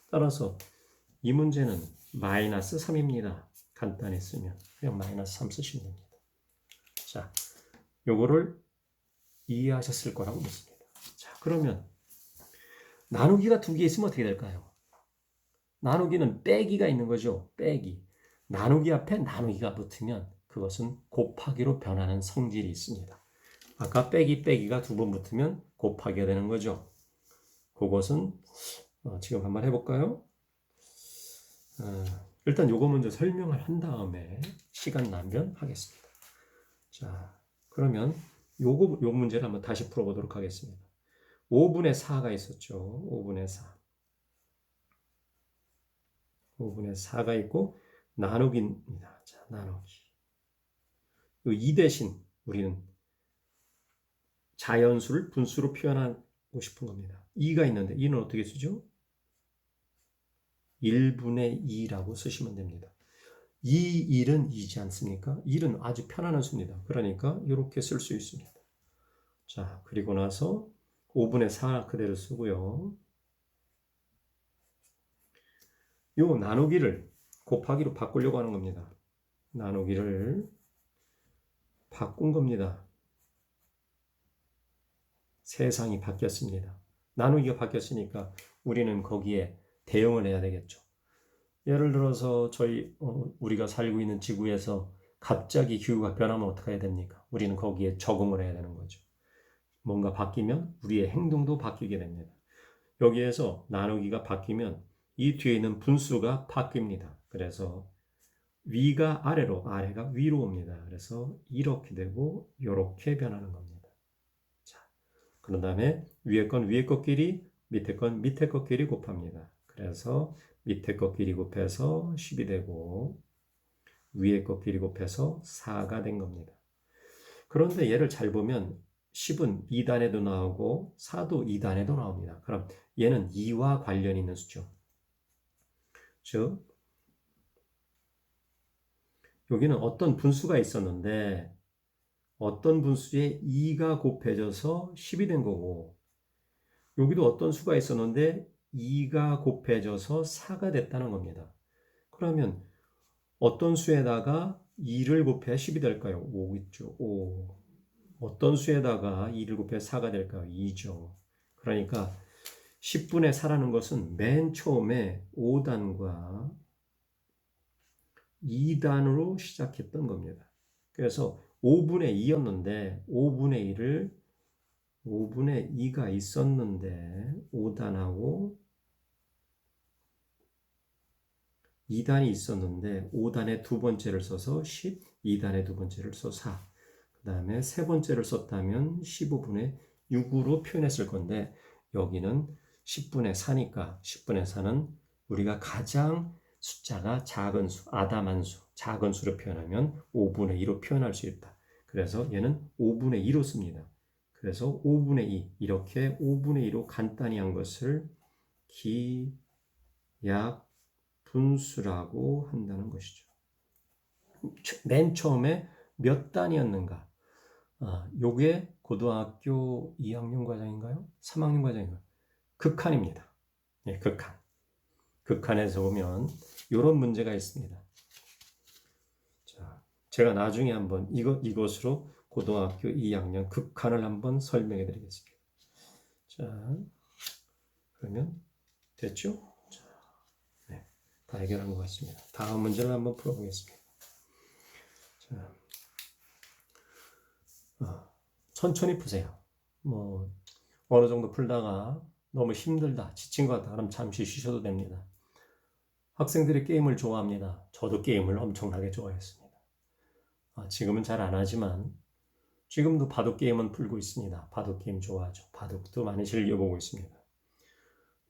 따라서 이 문제는 마이너스 3입니다. 간단히 쓰면 그냥 마이너스 3 쓰시면 됩니다. 자, 요거를 이해하셨을 거라고 믿습니다. 자, 그러면 나누기가 2개 있으면 어떻게 될까요? 나누기는 빼기가 있는 거죠. 빼기. 나누기 앞에 나누기가 붙으면 그것은 곱하기로 변하는 성질이 있습니다. 아까 빼기가 2번 붙으면 곱하기가 되는 거죠. 그것은 지금 한번 해볼까요? 일단 요거 먼저 설명을 한 다음에 시간 나면 하겠습니다. 자, 그러면 요 문제를 한번 다시 풀어보도록 하겠습니다. 5분의 4가 있었죠. 5분의 4. 5분의 4가 있고 나누기입니다. 자, 나누기. 이 대신 우리는 자연수를 분수로 표현하고 싶은 겁니다. 2가 있는데 2는 어떻게 쓰죠? 1분의 2라고 쓰시면 됩니다. 1은 2지 않습니까? 1은 아주 편안한 수입니다. 그러니까 이렇게 쓸 수 있습니다. 자, 그리고 나서 5분의 4 그대로 쓰고요. 요 나누기를 곱하기로 바꾸려고 하는 겁니다. 나누기를 바꾼 겁니다. 세상이 바뀌었습니다. 나누기가 바뀌었으니까 우리는 거기에 대응을 해야 되겠죠. 예를 들어서 우리가 살고 있는 지구에서 갑자기 기후가 변하면 어떻게 해야 됩니까? 우리는 거기에 적응을 해야 되는 거죠. 뭔가 바뀌면 우리의 행동도 바뀌게 됩니다. 여기에서 나누기가 바뀌면 이 뒤에 있는 분수가 바뀝니다. 그래서 위가 아래로, 아래가 위로 옵니다. 그래서 이렇게 되고 이렇게 변하는 겁니다. 자, 그런 다음에 위에 건 위에 것끼리, 밑에 건 밑에 것끼리 곱합니다. 그래서 밑에 것끼리 곱해서 10이 되고 위에 것끼리 곱해서 4가 된 겁니다. 그런데 얘를 잘 보면 10은 2단에도 나오고 4도 2단에도 나옵니다. 그럼 얘는 2와 관련이 있는 수죠. 즉 여기는 어떤 분수가 있었는데 어떤 분수에 2가 곱해져서 10이 된 거고 여기도 어떤 수가 있었는데 2가 곱해져서 4가 됐다는 겁니다. 그러면 어떤 수에다가 2를 곱해야 10이 될까요? 5 있죠. 5. 어떤 수에다가 2를 곱해야 4가 될까요? 2죠. 그러니까 10분의 4라는 것은 맨 처음에 5단과 2단으로 시작했던 겁니다. 그래서 5분의 2였는데 5분의 2가 있었는데 5단하고 2단이 있었는데 5단의 두 번째를 써서 10, 2단의 두 번째를 써서 4, 그 다음에 세 번째를 썼다면 15분의 6으로 표현했을 건데 여기는 10분의 4니까 10분의 4는 우리가 가장 숫자가 작은 수, 아담한 수, 작은 수로 표현하면 5분의 2로 표현할 수 있다. 그래서 얘는 5분의 2로 씁니다. 그래서 5분의 2, 이렇게 5분의 2로 간단히 한 것을 기약 분수라고 한다는 것이죠. 맨 처음에 몇 단이었는가? 요게 고등학교 2학년 과정인가요? 3학년 과정인가요? 극한입니다. 예, 극한. 극한에서 보면 이런 문제가 있습니다. 자, 제가 나중에 한번 이것으로 고등학교 2학년 극한을 한번 설명해 드리겠습니다. 자, 그러면 됐죠? 자, 네, 다 해결한 것 같습니다. 다음 문제를 한번 풀어보겠습니다. 자, 천천히 푸세요. 뭐 어느 정도 풀다가 너무 힘들다, 지친 것 같다 그럼 잠시 쉬셔도 됩니다. 학생들이 게임을 좋아합니다. 저도 게임을 엄청나게 좋아했습니다. 지금은 잘 안 하지만 지금도 바둑 게임은 풀고 있습니다. 바둑 게임 좋아하죠. 바둑도 많이 즐겨보고 있습니다.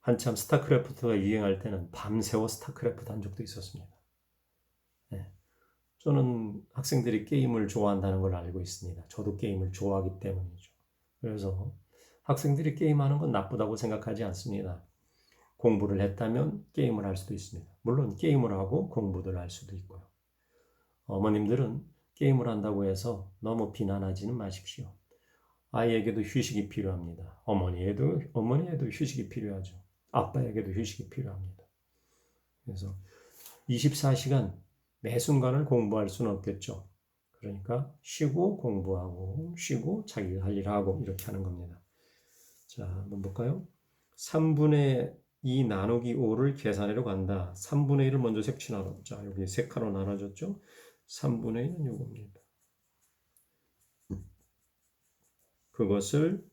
한참 스타크래프트가 유행할 때는 밤새워 스타크래프트 한 적도 있었습니다. 네. 저는 학생들이 게임을 좋아한다는 걸 알고 있습니다. 저도 게임을 좋아하기 때문이죠. 그래서 학생들이 게임하는 건 나쁘다고 생각하지 않습니다. 공부를 했다면 게임을 할 수도 있습니다. 물론 게임을 하고 공부를 할 수도 있고요. 어머님들은 게임을 한다고 해서 너무 비난하지는 마십시오. 아이에게도 휴식이 필요합니다. 어머니에도 휴식이 필요하죠. 아빠에게도 휴식이 필요합니다. 그래서 24시간 매 순간을 공부할 수는 없겠죠. 그러니까 쉬고 공부하고 쉬고 자기가 할 일 하고 이렇게 하는 겁니다. 자, 한번 볼까요? 3분의 2 나누기 5를 계산하려 간다. 3분의 1을 먼저 색칠하라. 자, 여기 세 칸으로 나눠졌죠? 3분의 1은 요겁니다. 그것을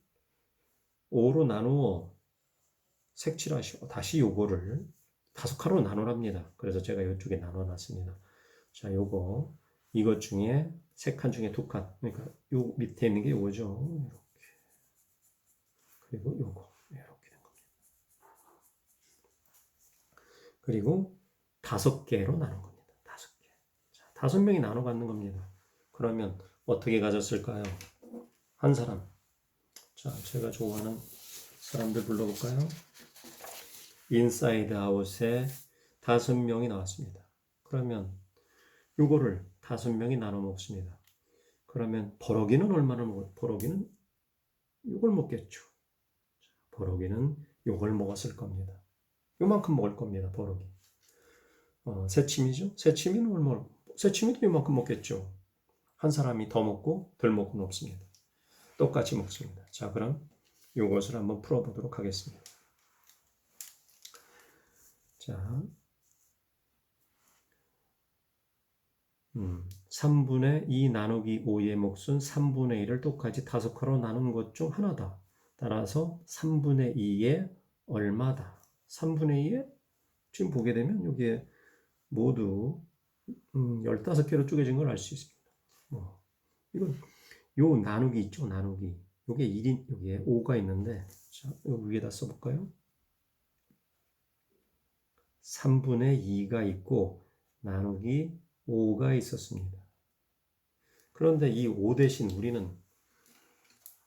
5로 나누어 색칠하시고 다시 요거를 5칸으로 나누랍니다. 그래서 제가 이쪽에 나눠놨습니다. 자, 이것 중에 3칸 중에 2칸. 그러니까 요 밑에 있는 게 요거죠. 이렇게. 그리고 요거. 이렇게 된 겁니다. 그리고 5개로 나눈 겁니다. 5개. 자, 5명이 나눠 갖는 겁니다. 그러면 어떻게 가졌을까요? 한 사람. 자, 제가 좋아하는 사람들 불러볼까요? 인사이드 아웃에 5명이 나왔습니다. 그러면 요거를 5명이 나눠 먹습니다. 그러면 버럭이는 얼마나 먹어요? 버럭이는 요걸 먹겠죠. 버럭이는 요걸 먹었을 겁니다. 요만큼 먹을 겁니다. 버럭이. 새침이죠? 새침이는 얼마나? 새침이도 요만큼 먹겠죠. 한 사람이 더 먹고 덜 먹고는 없습니다. 똑같이 먹습니다. 자, 그럼 요것을 한번 풀어보도록 하겠습니다. 자, 3분의 2 나누기 5의 몫은 3분의 1을 똑같이 5칸으로 나눈 것 중 하나다. 따라서 3분의 2의 얼마다. 3분의 2에 지금 보게 되면 여기에 모두 15개로 쪼개진 걸 알 수 있습니다. 이건 요 나누기 있죠, 나누기. 요게 1인, 여기에 5가 있는데, 자, 여기 위에다 써볼까요? 3분의 2가 있고, 나누기 5가 있었습니다. 그런데 이 5 대신 우리는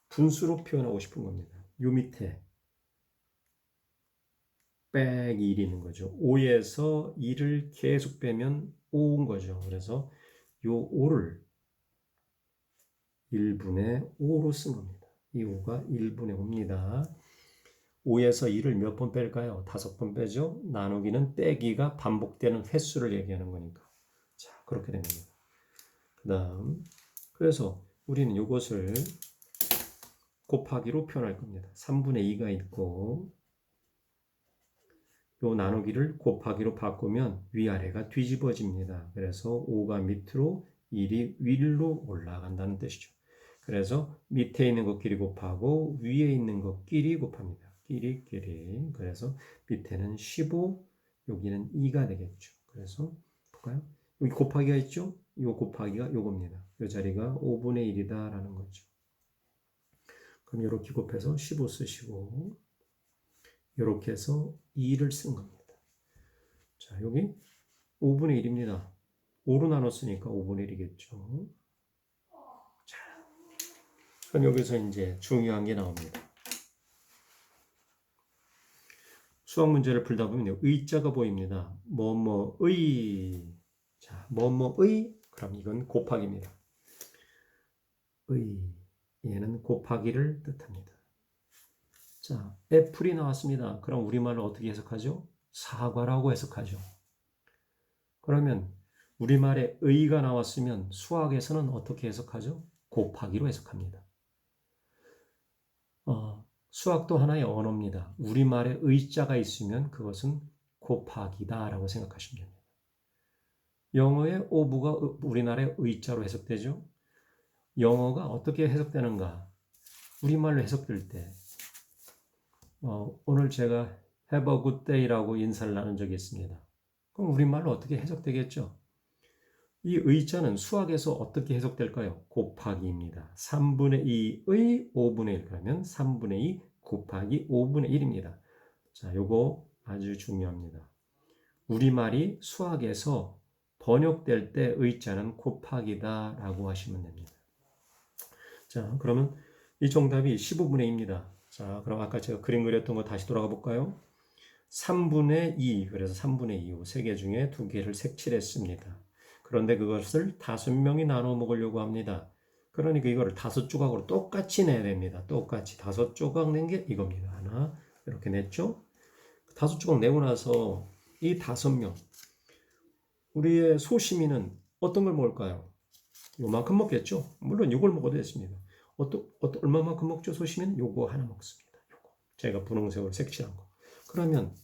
분수로 표현하고 싶은 겁니다. 요 밑에 빼기 1이 있는 거죠. 5에서 2를 계속 빼면 5인 거죠. 그래서 요 5를 1분의 5로 쓴 겁니다. 이 5가 1분의 5입니다. 5에서 2를 몇 번 뺄까요? 5번 빼죠. 나누기는 빼기가 반복되는 횟수를 얘기하는 거니까. 자, 그렇게 된 겁니다. 그 다음, 그래서 우리는 이것을 곱하기로 표현할 겁니다. 3분의 2가 있고 요 나누기를 곱하기로 바꾸면 위아래가 뒤집어집니다. 그래서 5가 밑으로 1이 위로 올라간다는 뜻이죠. 그래서 밑에 있는 것끼리 곱하고 위에 있는 것끼리 곱합니다. 끼리. 그래서 밑에는 15, 여기는 2가 되겠죠. 그래서 볼까요? 여기 곱하기가 있죠? 이 곱하기가 요겁니다. 이 자리가 5분의 1이다라는 거죠. 그럼 이렇게 곱해서 15 쓰시고 이렇게 해서 2를 쓴 겁니다. 자, 여기 5분의 1입니다. 5로 나눴으니까 5분의 1이겠죠. 자, 그럼 여기서 이제 중요한 게 나옵니다. 수학 문제를 풀다 보면 의자가 보입니다. 뭐뭐의. 자, 뭐뭐의. 그럼 이건 곱하기입니다. 의. 얘는 곱하기를 뜻합니다. 자, 애플이 나왔습니다. 그럼 우리말로 어떻게 해석하죠? 사과라고 해석하죠. 그러면 우리말에 의가 나왔으면 수학에서는 어떻게 해석하죠? 곱하기로 해석합니다. 수학도 하나의 언어입니다. 우리말에 의자가 있으면 그것은 곱하기다라고 생각하시면 됩니다. 영어의 오브가 우리나라의 의자로 해석되죠. 영어가 어떻게 해석되는가? 우리말로 해석될 때 오늘 제가 have a good day라고 인사를 나눈 적이 있습니다. 그럼 우리말로 어떻게 해석되겠죠? 이 의자는 수학에서 어떻게 해석될까요? 곱하기입니다. 3분의 2의 5분의 1 그러면 3분의 2 곱하기 5분의 1입니다. 자, 요거 아주 중요합니다. 우리말이 수학에서 번역될 때 의자는 곱하기다라고 하시면 됩니다. 자, 그러면 이 정답이 15분의 2입니다. 자, 그럼 아까 제가 그림 그렸던 거 다시 돌아가 볼까요? 3분의 2, 그래서 3분의 2, 3개 중에 2개를 색칠했습니다. 그런데 그것을 5명이 나눠 먹으려고 합니다. 그러니까 이거를 5조각으로 똑같이 내야 됩니다. 똑같이 5조각 낸 게 이겁니다. 하나, 이렇게 냈죠? 5조각 내고 나서 이 5명, 우리의 소시민은 어떤 걸 먹을까요? 요만큼 먹겠죠? 물론 이걸 먹어도 됐습니다. 얼마만큼 먹죠? 소시민은 요거 하나 먹습니다. 요거. 제가 분홍색으로 색칠한 거. 그러면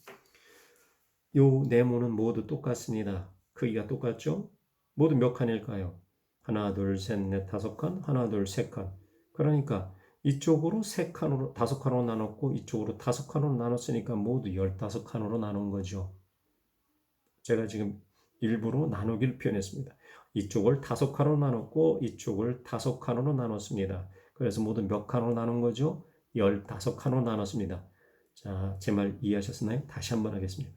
요 네모는 모두 똑같습니다. 크기가 똑같죠? 모두 몇 칸일까요? 하나, 둘, 셋, 넷, 5칸, 하나, 둘, 3칸. 그러니까 이쪽으로 3칸으로, 5칸으로 나눴고 이쪽으로 5칸으로 나눴으니까 모두 15칸으로 나눈 거죠. 제가 지금 일부러 나누기를 표현했습니다. 이쪽을 5칸으로 나눴고 이쪽을 5칸으로 나눴습니다. 그래서 모두 몇 칸으로 나눈 거죠? 15칸으로 나눴습니다. 자, 제 말 이해하셨나요? 다시 한번 하겠습니다.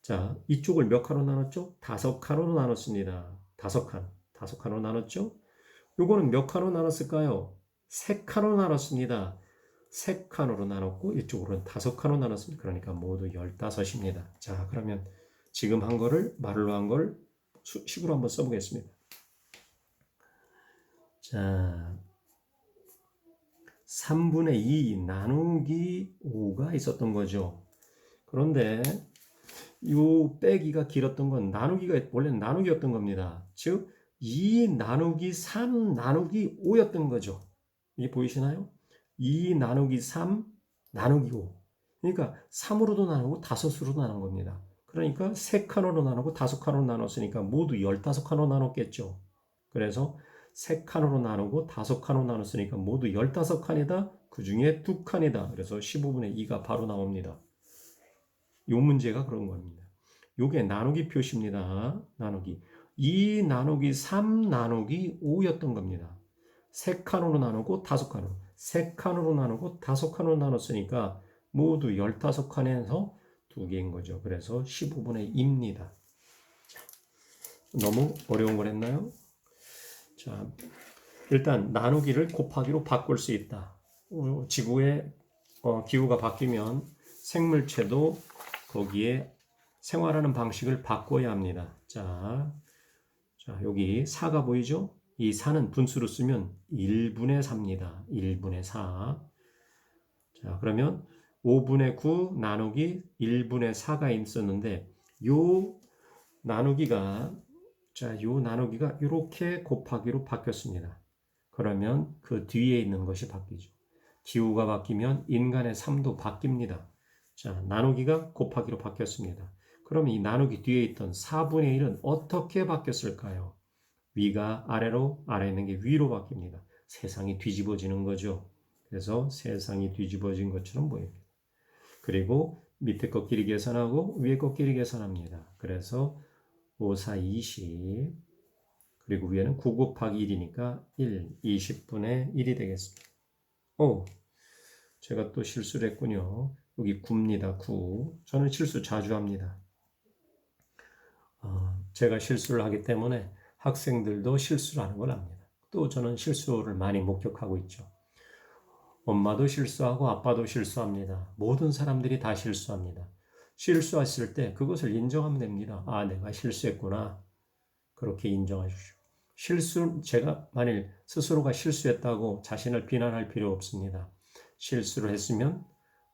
자, 이쪽을 몇 칸으로 나눴죠? 5칸으로 나눴습니다. 5칸으로 나눴죠? 요거는 몇 칸으로 나눴을까요? 3칸으로 나눴습니다. 3칸으로 나눴고 이쪽으로는 5칸으로 나눴습니다. 그러니까 모두 15입니다. 자, 그러면 지금 한 거를 말로 한 걸 식으로 한번 써보겠습니다. 자, 3분의 2 나누기 5가 있었던 거죠. 그런데 요 빼기가 길었던 건 나누기가 원래 나누기였던 겁니다. 즉 2 나누기 3 나누기 5였던 거죠. 이게 보이시나요? 2 나누기 3 나누기 5. 그러니까 3으로도 나누고 5으로도 나눈 겁니다. 그러니까 3칸으로 나누고 5칸으로 나눴으니까 모두 15칸으로 나눴겠죠. 그래서 3칸으로 나누고 5칸으로 나눴으니까 모두 15칸이다. 그 중에 2칸이다. 그래서 15분의 2가 바로 나옵니다. 요 문제가 그런 겁니다. 요게 나누기 표시입니다. 나누기. 2 나누기 3 나누기 5였던 겁니다. 3칸으로 나누고 5칸으로. 3칸으로 나누고 5칸으로 나눴으니까 모두 15칸에서 2개인 거죠. 그래서 15분의 2입니다. 자, 너무 어려운 걸 했나요? 자, 일단 나누기를 곱하기로 바꿀 수 있다. 지구의 기후가 바뀌면 생물체도 거기에 생활하는 방식을 바꿔야 합니다. 자, 여기 4가 보이죠? 이 4는 분수로 쓰면 1분의 4입니다. 1분의 4. 자, 그러면 5분의 9 나누기 1분의 4가 있었는데 요 나누기가 이렇게 곱하기로 바뀌었습니다. 그러면 그 뒤에 있는 것이 바뀌죠. 기후가 바뀌면 인간의 삶도 바뀝니다. 자, 나누기가 곱하기로 바뀌었습니다. 그럼 이 나누기 뒤에 있던 4분의 1은 어떻게 바뀌었을까요? 위가 아래로, 아래 있는 게 위로 바뀝니다. 세상이 뒤집어지는 거죠. 그래서 세상이 뒤집어진 것처럼 보입니다. 그리고 밑에 것끼리 계산하고 위에 것끼리 계산합니다. 그래서 5, 4, 20 그리고 위에는 9 곱하기 1이니까 1, 20분의 1이 되겠습니다. 제가 또 실수를 했군요. 여기 9입니다. 9. 저는 실수 자주 합니다. 제가 실수를 하기 때문에 학생들도 실수를 하는 걸 압니다. 또 저는 실수를 많이 목격하고 있죠. 엄마도 실수하고 아빠도 실수합니다. 모든 사람들이 다 실수합니다. 실수했을 때 그것을 인정하면 됩니다. 아, 내가 실수했구나. 그렇게 인정하십시오. 제가 만일 스스로가 실수했다고 자신을 비난할 필요 없습니다. 실수를 했으면,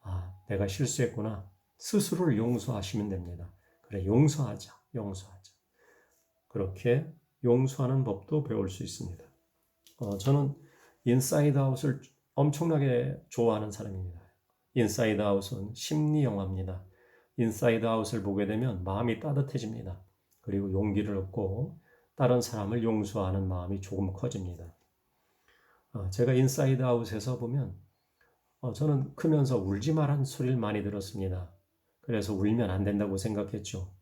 아, 내가 실수했구나. 스스로를 용서하시면 됩니다. 그래, 용서하자. 그렇게 용서하는 법도 배울 수 있습니다. 저는 인사이드 아웃을 엄청나게 좋아하는 사람입니다. 인사이드 아웃은 심리 영화입니다. 인사이드 아웃을 보게 되면 마음이 따뜻해집니다. 그리고 용기를 얻고 다른 사람을 용서하는 마음이 조금 커집니다. 제가 인사이드 아웃에서 보면 저는 크면서 울지 말라는 소리를 많이 들었습니다. 그래서 울면 안 된다고 생각했죠.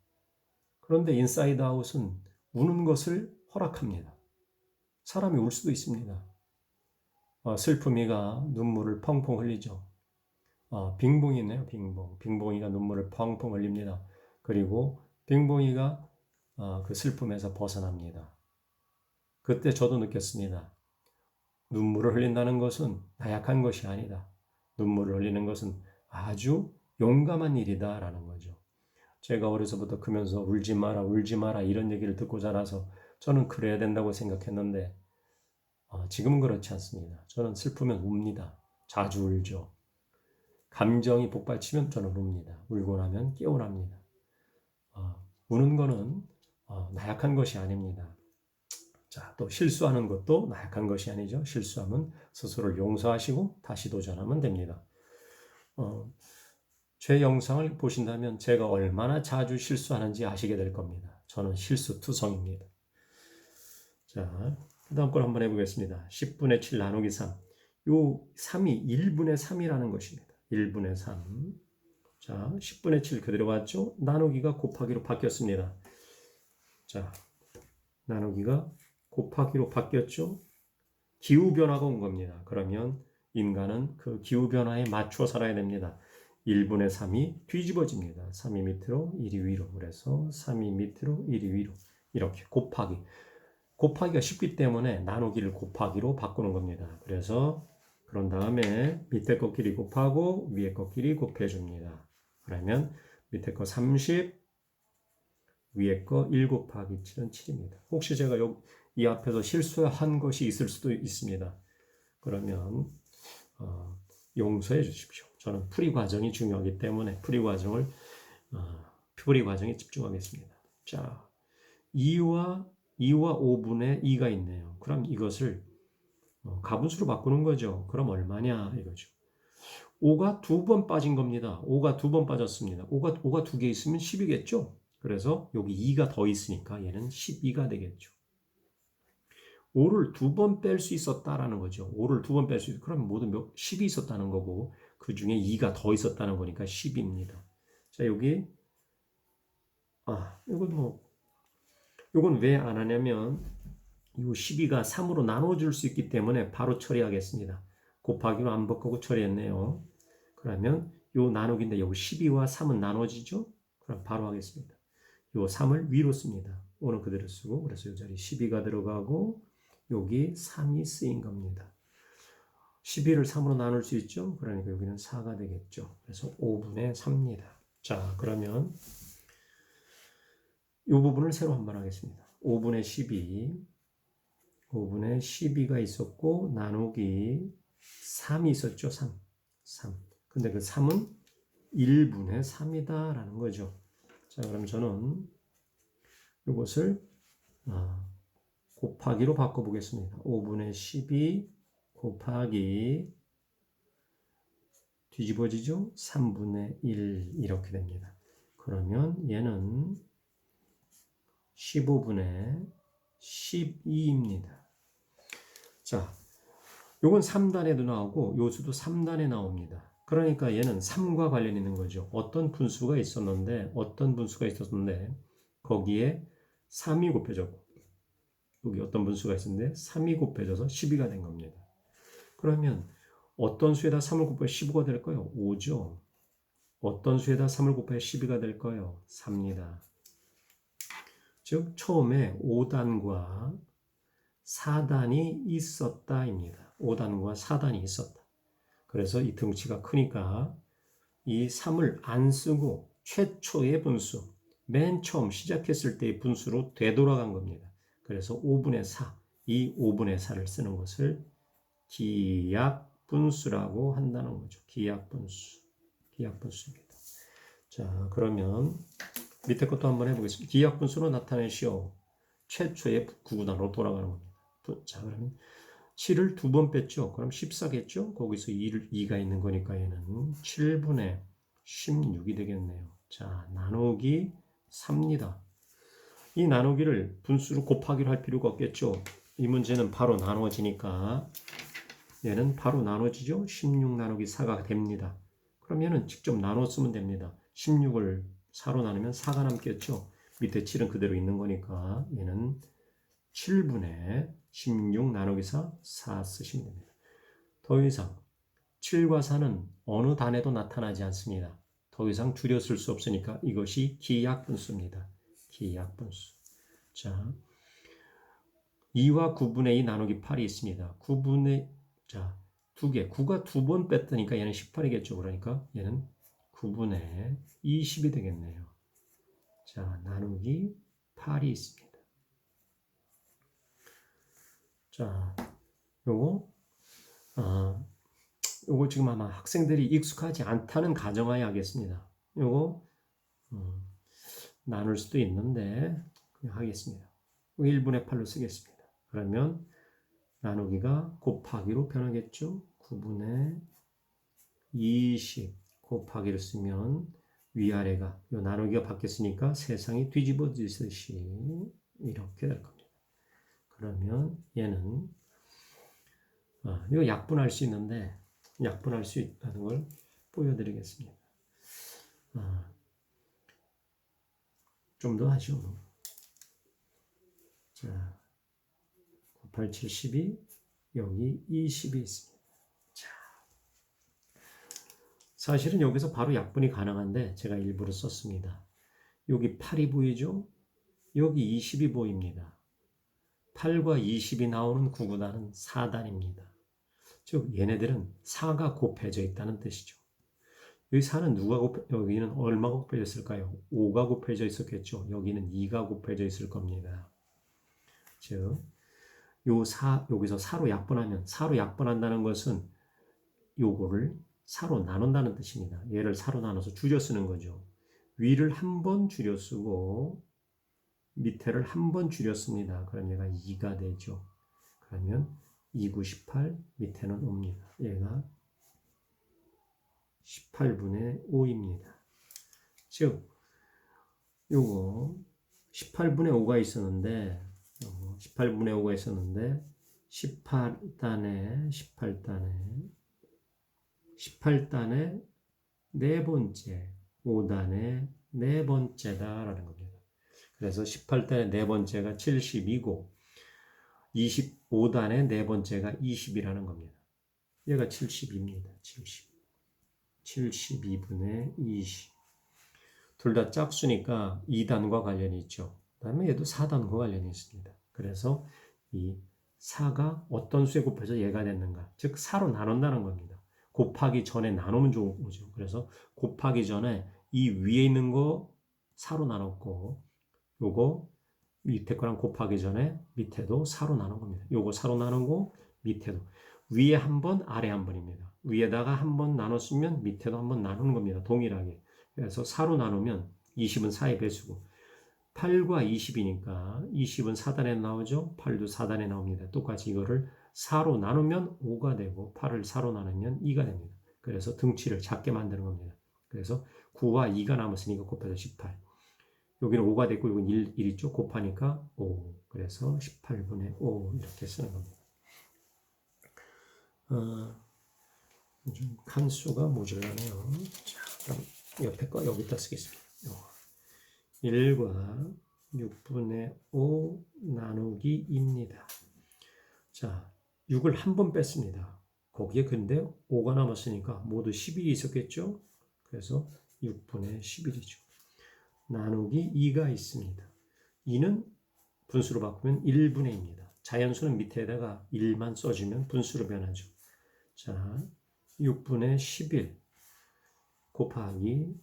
그런데 인사이드 아웃은 우는 것을 허락합니다. 사람이 울 수도 있습니다. 슬픔이가 눈물을 펑펑 흘리죠. 빙봉이 있네요. 빙봉이가 눈물을 펑펑 흘립니다. 그리고 빙봉이가 그 슬픔에서 벗어납니다. 그때 저도 느꼈습니다. 눈물을 흘린다는 것은 나약한 것이 아니다. 눈물을 흘리는 것은 아주 용감한 일이다라는 거죠. 제가 어려서부터 크면서 울지 마라 이런 얘기를 듣고 자라서 저는 그래야 된다고 생각했는데 지금은 그렇지 않습니다. 저는 슬프면 웁니다. 자주 울죠. 감정이 복받치면 저는 웁니다. 울고 나면 깨어납니다. 우는 거는 나약한 것이 아닙니다. 자, 또 실수하는 것도 나약한 것이 아니죠. 실수하면 스스로를 용서하시고 다시 도전하면 됩니다. 제 영상을 보신다면 제가 얼마나 자주 실수하는지 아시게 될 겁니다. 저는 실수투성입니다. 자, 그 다음 걸 한번 해보겠습니다. 10분의 7 나누기 3. 요 3이 1분의 3이라는 것입니다. 1분의 3. 자, 10분의 7 그대로 왔죠? 나누기가 곱하기로 바뀌었습니다. 자, 나누기가 곱하기로 바뀌었죠? 기후변화가 온 겁니다. 그러면 인간은 그 기후변화에 맞춰 살아야 됩니다. 1분의 3이 뒤집어집니다. 3이 밑으로 1이 위로. 그래서 3이 밑으로 1이 위로. 이렇게 곱하기. 곱하기가 쉽기 때문에 나누기를 곱하기로 바꾸는 겁니다. 그래서 그런 다음에 밑에 것끼리 곱하고 위에 것끼리 곱해줍니다. 그러면 밑에 거 30, 위에 거 1 곱하기 7은 7입니다. 혹시 제가 이 앞에서 실수한 것이 있을 수도 있습니다. 그러면 용서해 주십시오. 저는 풀이 과정이 중요하기 때문에 풀이 과정에 집중하겠습니다. 자, 2와 5분의 2가 있네요. 그럼 이것을 가분수로 바꾸는 거죠. 그럼 얼마냐 이거죠. 5가 2번 빠진 겁니다. 5가 2번 빠졌습니다. 5가 2개 있으면 10이겠죠. 그래서 여기 2가 더 있으니까 얘는 12가 되겠죠. 5를 2번 뺄 수 있었다라는 거죠. 5를 2번 뺄 수 있어. 그럼 모두 10이 있었다는 거고 그 중에 2가 더 있었다는 거니까 10입니다. 자, 여기 이건 왜 안 하냐면 이 12가 3으로 나눠줄 수 있기 때문에 바로 처리하겠습니다. 곱하기로 안 바꾸고 처리했네요. 그러면 요 나누기인데 여기 12와 3은 나눠지죠? 그럼 바로 하겠습니다. 요 3을 위로 씁니다. 5는 그대로 쓰고 그래서 이 자리 12가 들어가고 여기 3이 쓰인 겁니다. 12를 3으로 나눌 수 있죠? 그러니까 여기는 4가 되겠죠. 그래서 5분의 3입니다. 자, 그러면 이 부분을 새로 한번 하겠습니다. 5분의 12가 있었고 나누기 3이 있었죠. 3. 근데 그 3은 1분의 3이다라는 거죠. 자, 그럼 저는 이것을 곱하기로 바꿔보겠습니다. 5분의 12 곱하기 뒤집어지죠? 3분의 1 이렇게 됩니다. 그러면 얘는 15분의 12입니다. 자, 요건 3단에도 나오고 요수도 3단에 나옵니다. 그러니까 얘는 3과 관련 있는 거죠. 어떤 분수가 있었는데 거기에 3이 곱해졌고 여기 어떤 분수가 있었는데 3이 곱해져서 12가 된 겁니다. 그러면 어떤 수에다 3을 곱해 15가 될까요? 5죠. 어떤 수에다 3을 곱해 12가 될까요? 4입니다. 즉 처음에 5단과 4단이 있었다입니다. 5단과 4단이 있었다. 그래서 이 등치가 크니까 이 3을 안 쓰고 최초의 분수, 맨 처음 시작했을 때의 분수로 되돌아간 겁니다. 그래서 5분의 4, 이 5분의 4를 쓰는 것을 기약분수라고 한다는 거죠. 기약분수입니다. 자, 그러면 밑에 것도 한번 해보겠습니다. 기약분수로 나타내시오. 최초의 구구단으로 돌아가는 겁니다. 자, 그러면 7을 두 번 뺐죠. 그럼 14겠죠? 거기서 2가 있는 거니까 얘는 7분의 16이 되겠네요. 자, 나누기 3입니다. 이 나누기를 분수로 곱하기로 할 필요가 없겠죠. 이 문제는 바로 나눠지니까 얘는 바로 나눠지죠. 16 나누기 4가 됩니다. 그럼 얘는 직접 나눠 쓰면 됩니다. 16을 4로 나누면 4가 남겠죠. 밑에 7은 그대로 있는 거니까 얘는 7분의 16 나누기 4 쓰시면 됩니다. 더 이상 7과 4는 어느 단에도 나타나지 않습니다. 더 이상 줄여 쓸 수 없으니까 이것이 기약분수입니다. 기약분수. 자, 2와 9분의 2 나누기 8이 있습니다. 9분의 자, 2개. 9가 두 번 뺐으니까 얘는 18이겠죠. 그러니까 얘는 9분의 20이 되겠네요. 자, 나누기 8이 있습니다. 자, 요거 지금 아마 학생들이 익숙하지 않다는 가정하에 하겠습니다. 요거 나눌 수도 있는데 그냥 하겠습니다. 1분의 8로 쓰겠습니다. 그러면 나누기가 곱하기로 변하겠죠. 9분의 20 곱하기를 쓰면 위아래가 요 나누기가 바뀌었으니까 세상이 뒤집어지듯이 이렇게 될 겁니다. 그러면 얘는 이거 약분할 수 있는데 약분할 수 있다는 걸 보여드리겠습니다. 좀 더 하죠. 자, 98, 72 여기 20이 있습니다. 자, 사실은 여기서 바로 약분이 가능한데 제가 일부러 썼습니다. 여기 8이 보이죠? 여기 20이 보입니다. 8과 20이 나오는 구구단은 4단입니다. 즉 얘네들은 4가 곱해져 있다는 뜻이죠. 여기 4는 여기는 얼마가 곱해져 있을까요? 5가 곱해져 있었겠죠. 여기는 2가 곱해져 있을 겁니다. 즉 여기서 4로 약분한다는 것은 요거를 4로 나눈다는 뜻입니다. 얘를 4로 나눠서 줄여 쓰는 거죠. 위를 한 번 줄여 쓰고 밑에를 한 번 줄여 씁니다. 그럼 얘가 2가 되죠. 그러면 2, 9, 18 밑에는 5입니다. 얘가 18분의 5입니다. 즉 요거 18분의 5가 있었는데 18단의 네 번째 5단의 네 번째다라는 겁니다. 그래서 18단의 네 번째가 72고 25단의 네 번째가 20이라는 겁니다. 얘가 70입니다. 72분의 20. 둘 다 짝수니까 2단과 관련이 있죠. 그 다음에 얘도 4단과 관련이 있습니다. 그래서 이 4가 어떤 수에 곱해서 얘가 됐는가. 즉 4로 나눈다는 겁니다. 곱하기 전에 나누면 좋은 거죠. 그래서 곱하기 전에 이 위에 있는 거 4로 나눴고 요거 밑에 거랑 곱하기 전에 밑에도 4로 나눈 겁니다. 요거 4로 나누고 밑에도 위에 한 번, 아래 한 번입니다. 위에다가 한 번 나눴으면 밑에도 한 번 나누는 겁니다. 동일하게. 그래서 4로 나누면 20은 4의 배수고 8과 20이니까 20은 4단에 나오죠. 8도 4단에 나옵니다. 똑같이 이거를 4로 나누면 5가 되고 8을 4로 나누면 2가 됩니다. 그래서 등치를 작게 만드는 겁니다. 그래서 9와 2가 남았으니까 곱해서 18. 여기는 5가 됐고 여기는 1 있죠. 곱하니까 5. 그래서 18분의 5 이렇게 쓰는 겁니다. 좀 칸수가 모자라네요. 자, 그럼 옆에 거 여기다 쓰겠습니다. 1과 6분의 5 나누기 2입니다. 자, 6을 한 번 뺐습니다. 거기에 근데 5가 남았으니까 모두 11이 있었겠죠? 그래서 6분의 11이죠. 나누기 2가 있습니다. 2는 분수로 바꾸면 1분의 2입니다. 자연수는 밑에다가 1만 써주면 분수로 변하죠. 자, 6분의 11 곱하기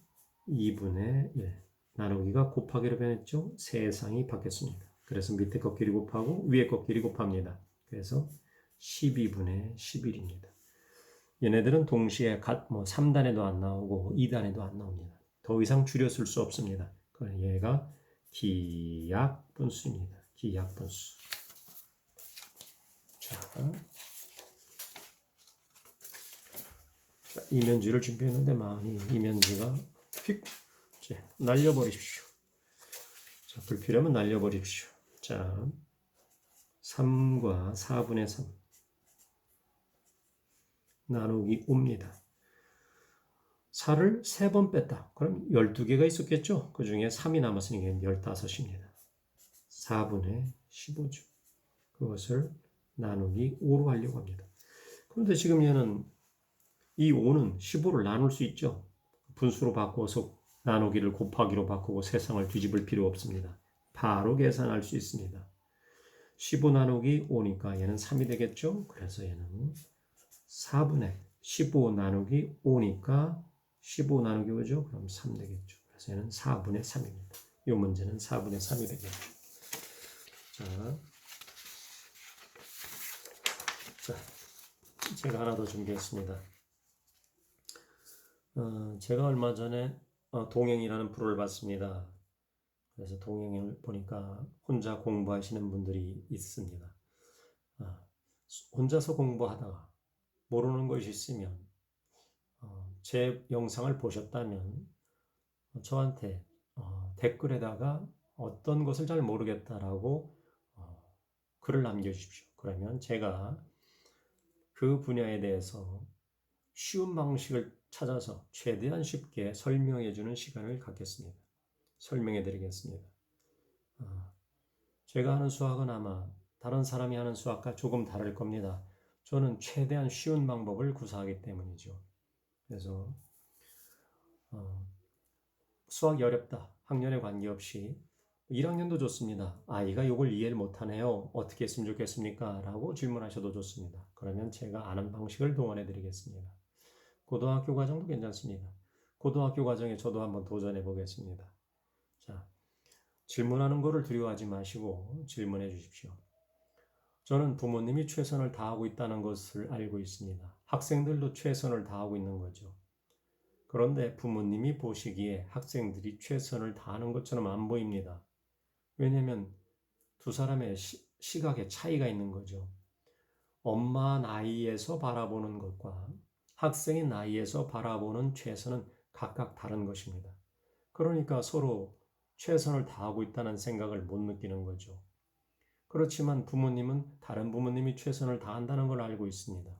2분의 1 나누기가 곱하기로 변했죠. 세상이 바뀌었습니다. 그래서 밑에 것끼리 곱하고 위에 것끼리 곱합니다. 그래서 12분의 11입니다. 얘네들은 동시에 3단에도 안 나오고 2단에도 안 나옵니다. 더 이상 줄여 쓸 수 없습니다. 얘가 기약분수입니다. 기약분수. 자, 이면지를 준비했는데 많이 이면지가 휙 날려버리십시오. 자, 불필요하면 날려버리십시오. 자, 3과 4분의 3 나누기 5입니다. 4를 3번 뺐다. 그럼 12개가 있었겠죠? 그 중에 3이 남았으니까 15입니다. 4분의 15죠. 그것을 나누기 5로 하려고 합니다. 그런데 지금 얘는 이 5는 15를 나눌 수 있죠. 분수로 바꿔서 나누기를 곱하기로 바꾸고 세상을 뒤집을 필요 없습니다. 바로 계산할 수 있습니다. 15 나누기 5니까 얘는 3이 되겠죠. 그래서 얘는 4분의 15 나누기 5니까 15 나누기 5죠. 그럼 3 되겠죠. 그래서 얘는 4분의 3입니다. 이 문제는 4분의 3이 되겠죠. 자, 제가 하나 더 준비했습니다. 제가 얼마 전에 동행이라는 프로를 봤습니다. 그래서 동행을 보니까 혼자 공부하시는 분들이 있습니다. 혼자서 공부하다가 모르는 것이 있으면 제 영상을 보셨다면 저한테 댓글에다가 어떤 것을 잘 모르겠다라고 글을 남겨주십시오. 그러면 제가 그 분야에 대해서 쉬운 방식을 찾아서 최대한 쉽게 설명해 주는 시간을 갖겠습니다. 설명해 드리겠습니다. 제가 하는 수학은 아마 다른 사람이 하는 수학과 조금 다를 겁니다. 저는 최대한 쉬운 방법을 구사하기 때문이죠. 그래서 수학이 어렵다, 학년에 관계없이 1학년도 좋습니다. 아이가 이걸 이해를 못하네요. 어떻게 했으면 좋겠습니까? 라고 질문하셔도 좋습니다. 그러면 제가 아는 방식을 동원해 드리겠습니다. 고등학교 과정도 괜찮습니다. 고등학교 과정에 저도 한번 도전해 보겠습니다. 자, 질문하는 거를 두려워하지 마시고 질문해 주십시오. 저는 부모님이 최선을 다하고 있다는 것을 알고 있습니다. 학생들도 최선을 다하고 있는 거죠. 그런데 부모님이 보시기에 학생들이 최선을 다하는 것처럼 안 보입니다. 왜냐하면 두 사람의 시각의 차이가 있는 거죠. 엄마 나이에서 바라보는 것과 학생의 나이에서 바라보는 최선은 각각 다른 것입니다. 그러니까 서로 최선을 다하고 있다는 생각을 못 느끼는 거죠. 그렇지만 부모님은 다른 부모님이 최선을 다한다는 걸 알고 있습니다.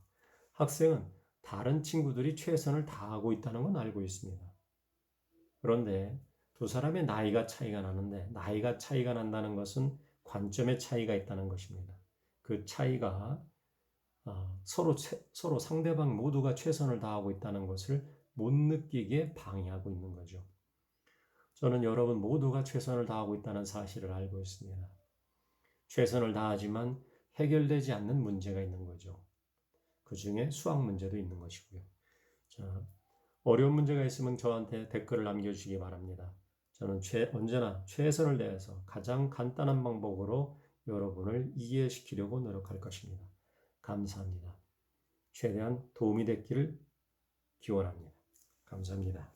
학생은 다른 친구들이 최선을 다하고 있다는 건 알고 있습니다. 그런데 두 사람의 나이가 차이가 나는데 나이가 차이가 난다는 것은 관점의 차이가 있다는 것입니다. 그 차이가 서로 상대방 모두가 최선을 다하고 있다는 것을 못 느끼게 방해하고 있는 거죠. 저는 여러분 모두가 최선을 다하고 있다는 사실을 알고 있습니다. 최선을 다하지만 해결되지 않는 문제가 있는 거죠. 그 중에 수학 문제도 있는 것이고요. 자, 어려운 문제가 있으면 저한테 댓글을 남겨주시기 바랍니다. 저는 언제나 최선을 다해서 가장 간단한 방법으로 여러분을 이해시키려고 노력할 것입니다. 감사합니다. 최대한 도움이 됐기를 기원합니다. 감사합니다.